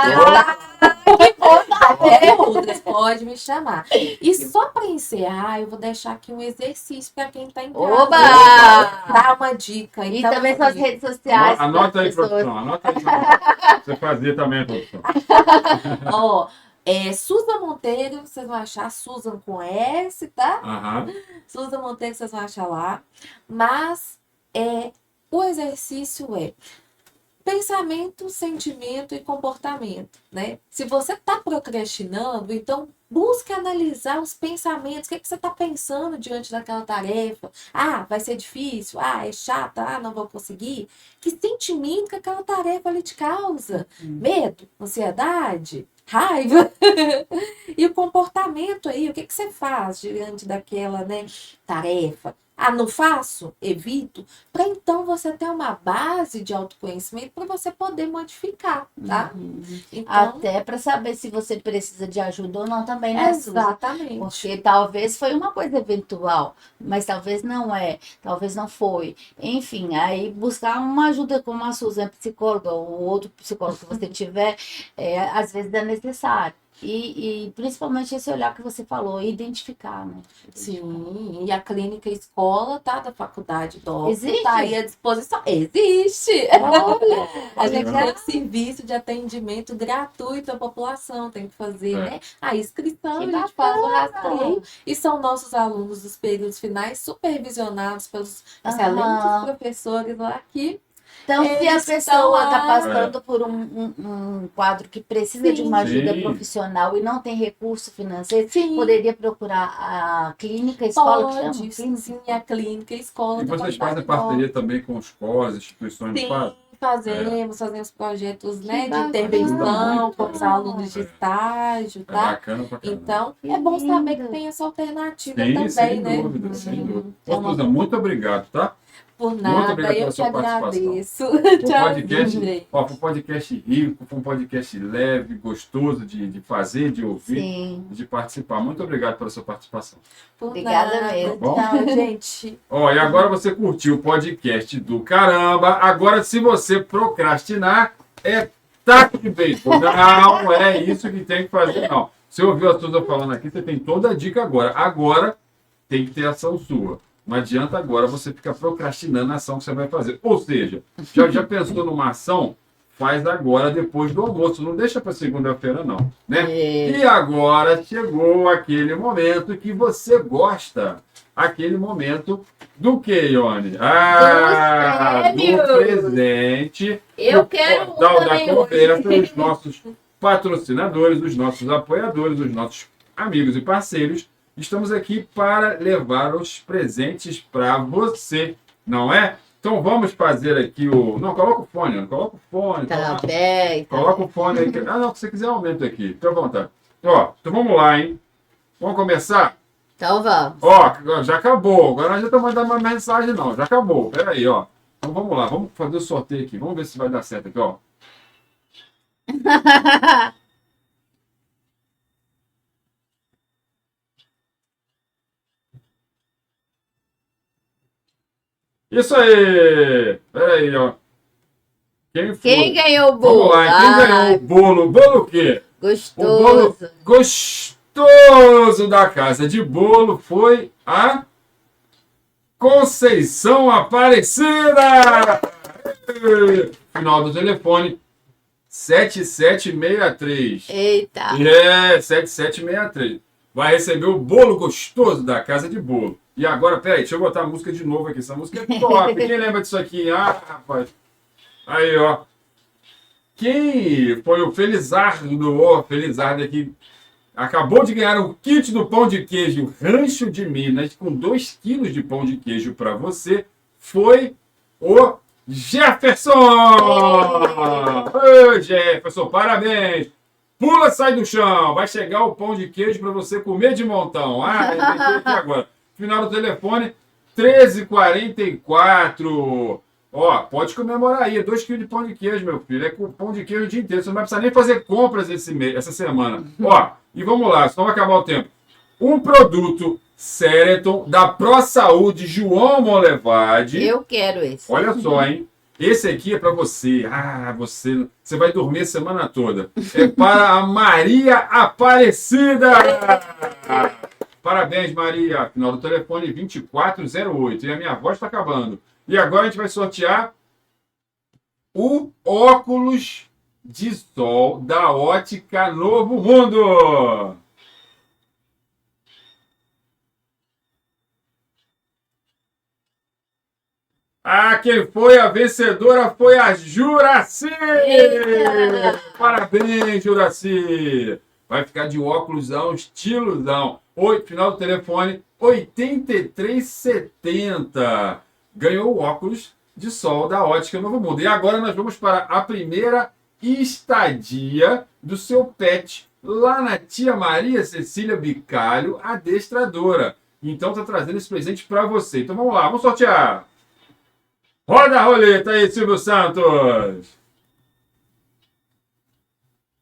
Outras, pode me chamar. E só para encerrar, eu vou deixar aqui um exercício para quem está em casa. Dá uma dica. E então, também suas redes sociais. Anota aí, produção. Anota aí. Você fazia também, produção. Suza Monteiro, vocês vão achar Susan com S, tá? Suza Monteiro, vocês vão achar lá. Mas o exercício pensamento, sentimento e comportamento, né? Se você está procrastinando, então busque analisar os pensamentos. O que você está pensando diante daquela tarefa? Vai ser difícil? É chata? Não vou conseguir? Que sentimento que aquela tarefa ali te causa? Medo? Ansiedade? Raiva? E o comportamento aí, o que você faz diante daquela, né, tarefa? não faço, evito, para então você ter uma base de autoconhecimento para você poder modificar, tá? Então, até para saber se você precisa de ajuda ou não também, né, exatamente. Porque talvez foi uma coisa eventual, mas talvez não talvez não foi. Enfim, aí buscar uma ajuda como a Susan, psicóloga, ou outro psicólogo que você tiver, às vezes é necessário. E principalmente esse olhar que você falou, identificar, né? Sim, e a clínica escola, tá? Da faculdade do existe? Tá aí à disposição. Existe! Olha, a gente tem serviço de atendimento gratuito à população, tem que fazer, né? A inscrição, a gente faz o rastreio. E são nossos alunos dos períodos finais, supervisionados pelos excelentes professores lá que então, se a pessoa está passando por um quadro que precisa de uma ajuda profissional e não tem recurso financeiro, poderia procurar a clínica, a escola que chama? Sim, a clínica, a escola. E vocês fazem parceria também com escolas, instituições? Fazemos projetos, né, de intervenção com os alunos de estágio, tá? Bacana pra caramba. Então, é bom saber que tem essa alternativa também, sem né? Dúvida, sem dúvida. Susan, muito obrigado, tá? Por nada, muito obrigado pela sua agradeço. Foi um podcast rico, foi um podcast leve, gostoso de fazer, de ouvir, de participar. Muito obrigado pela sua participação. Obrigada mesmo. Tá bom? Tchau, gente. E agora você curtiu o podcast do caramba. Agora, se você procrastinar, taco de beisebol. Não é isso que tem que fazer, não. Você ouviu a Susan falando aqui, você tem toda a dica agora. Agora tem que ter ação sua. Não adianta agora você ficar procrastinando a ação que você vai fazer. Ou seja, já pensou numa ação? Faz agora, depois do almoço. Não deixa para segunda-feira, não. Né? E agora chegou aquele momento que você gosta. Aquele momento do que, Ione? Do presente. Eu quero da conversa dos nossos patrocinadores, dos nossos apoiadores, dos nossos amigos e parceiros. Estamos aqui para levar os presentes para você, não é? Então vamos fazer aqui o... Não, coloca o fone, não. Coloca o fone. Tá bem. Coloca o fone aí. Não, se você quiser aumenta aqui. Fica à vontade. Então vamos lá, hein? Vamos começar? Então vamos. Já acabou. Agora não adianta mandar uma mensagem, não. Já acabou. Peraí, Então vamos lá. Vamos fazer o sorteio aqui. Vamos ver se vai dar certo aqui, Isso aí! Peraí, Quem ganhou o bolo? Vamos lá, quem ganhou o bolo? Bolo o quê? Gostoso. O bolo gostoso da casa de bolo foi a Conceição Aparecida! Final do telefone 7763. Eita! 7763. Vai receber o bolo gostoso da casa de bolo. E agora, peraí, deixa eu botar a música de novo aqui. Essa música é top. Quem lembra disso aqui? Rapaz. Aí, Quem foi o Felizardo? Felizardo aqui. Acabou de ganhar um kit do pão de queijo Rancho de Minas com 2 quilos de pão de queijo para você. Foi o Jefferson! Ô, Jefferson, parabéns! Pula, sai do chão! Vai chegar o pão de queijo para você comer de montão. Aqui agora. Final do telefone 1344. Pode comemorar aí. 2 quilos de pão de queijo, meu filho. É com pão de queijo o dia inteiro. Você não vai precisar nem fazer compras essa semana. E vamos lá, senão vai acabar o tempo. Um produto Cereton da Pro Saúde João Monlevade. Eu quero esse. Olha só, hein? Esse aqui é para você. Você vai dormir a semana toda. É para a Maria Aparecida. Parabéns, Maria. Final do telefone 2408. E a minha voz está acabando. E agora a gente vai sortear o óculos de sol da Ótica Novo Mundo. Quem foi a vencedora foi a Juraci! Parabéns, Juraci! Vai ficar de óculosão, estilosão. Final do telefone 8370. Ganhou o óculos de sol da Ótica Novo Mundo. E agora nós vamos para a primeira estadia do seu pet lá na Tia Maria Cecília Bicalho, adestradora. Então tá trazendo esse presente para você. Então vamos lá, vamos sortear. Roda a roleta aí, Silvio Santos.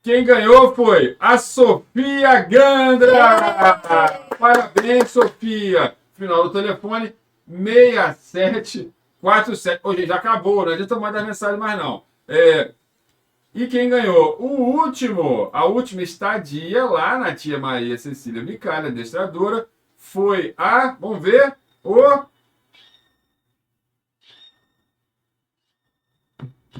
Quem ganhou foi a Sofia Gandra. Parabéns, Sofia. Final do telefone 6747. Hoje já acabou, não adianta mais dar mensagem mais não. E quem ganhou a última estadia lá na tia Maria Cecília Vicária, adestradora, foi vamos ver,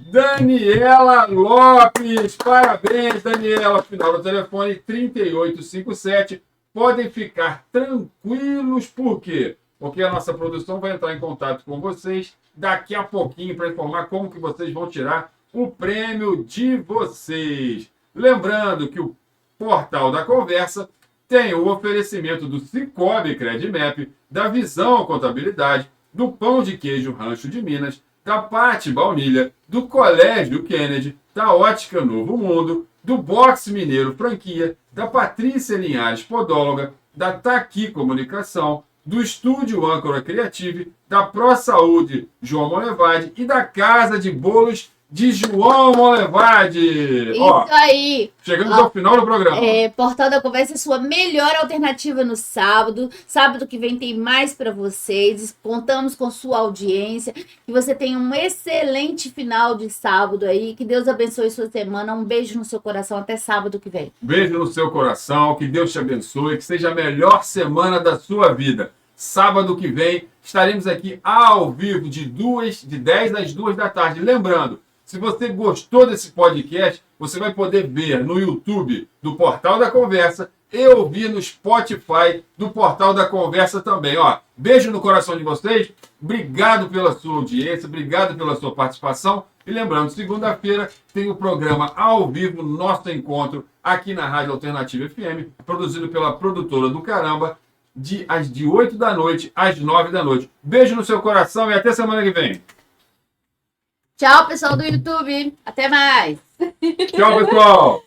Daniela Lopes. Parabéns, Daniela. Final do telefone 3857. Podem ficar tranquilos, por quê? Porque a nossa produção vai entrar em contato com vocês daqui a pouquinho para informar como que vocês vão tirar o prêmio de vocês. Lembrando que o Portal da Conversa tem o oferecimento do Cicobi Credimap, da Visão Contabilidade, do Pão de Queijo Rancho de Minas, da Pate Baunilha, do Colégio Kennedy, da Ótica Novo Mundo, do Boxe Mineiro Franquia, da Patrícia Linhares Podóloga, da Taqui Comunicação, do Estúdio Âncora Creative, da Pro Saúde João Molevade e da Casa de Bolos de João Molevade. Isso aí. Chegamos ao final do programa. Portal da Conversa é sua melhor alternativa no sábado. Sábado que vem tem mais para vocês. Contamos com sua audiência. Que você tenha um excelente final de sábado aí. Que Deus abençoe sua semana. Um beijo no seu coração. Até sábado que vem. Beijo no seu coração. Que Deus te abençoe. Que seja a melhor semana da sua vida. Sábado que vem estaremos aqui ao vivo de 10 às 2 da tarde. Lembrando, se você gostou desse podcast, você vai poder ver no YouTube do Portal da Conversa e ouvir no Spotify do Portal da Conversa também. Beijo no coração de vocês. Obrigado pela sua audiência, obrigado pela sua participação. E lembrando, segunda-feira tem o programa ao vivo, Nosso Encontro, aqui na Rádio Alternativa FM, produzido pela Produtora do Caramba, de 8 da noite às 9 da noite. Beijo no seu coração e até semana que vem. Tchau, pessoal do YouTube. Até mais. Tchau, pessoal.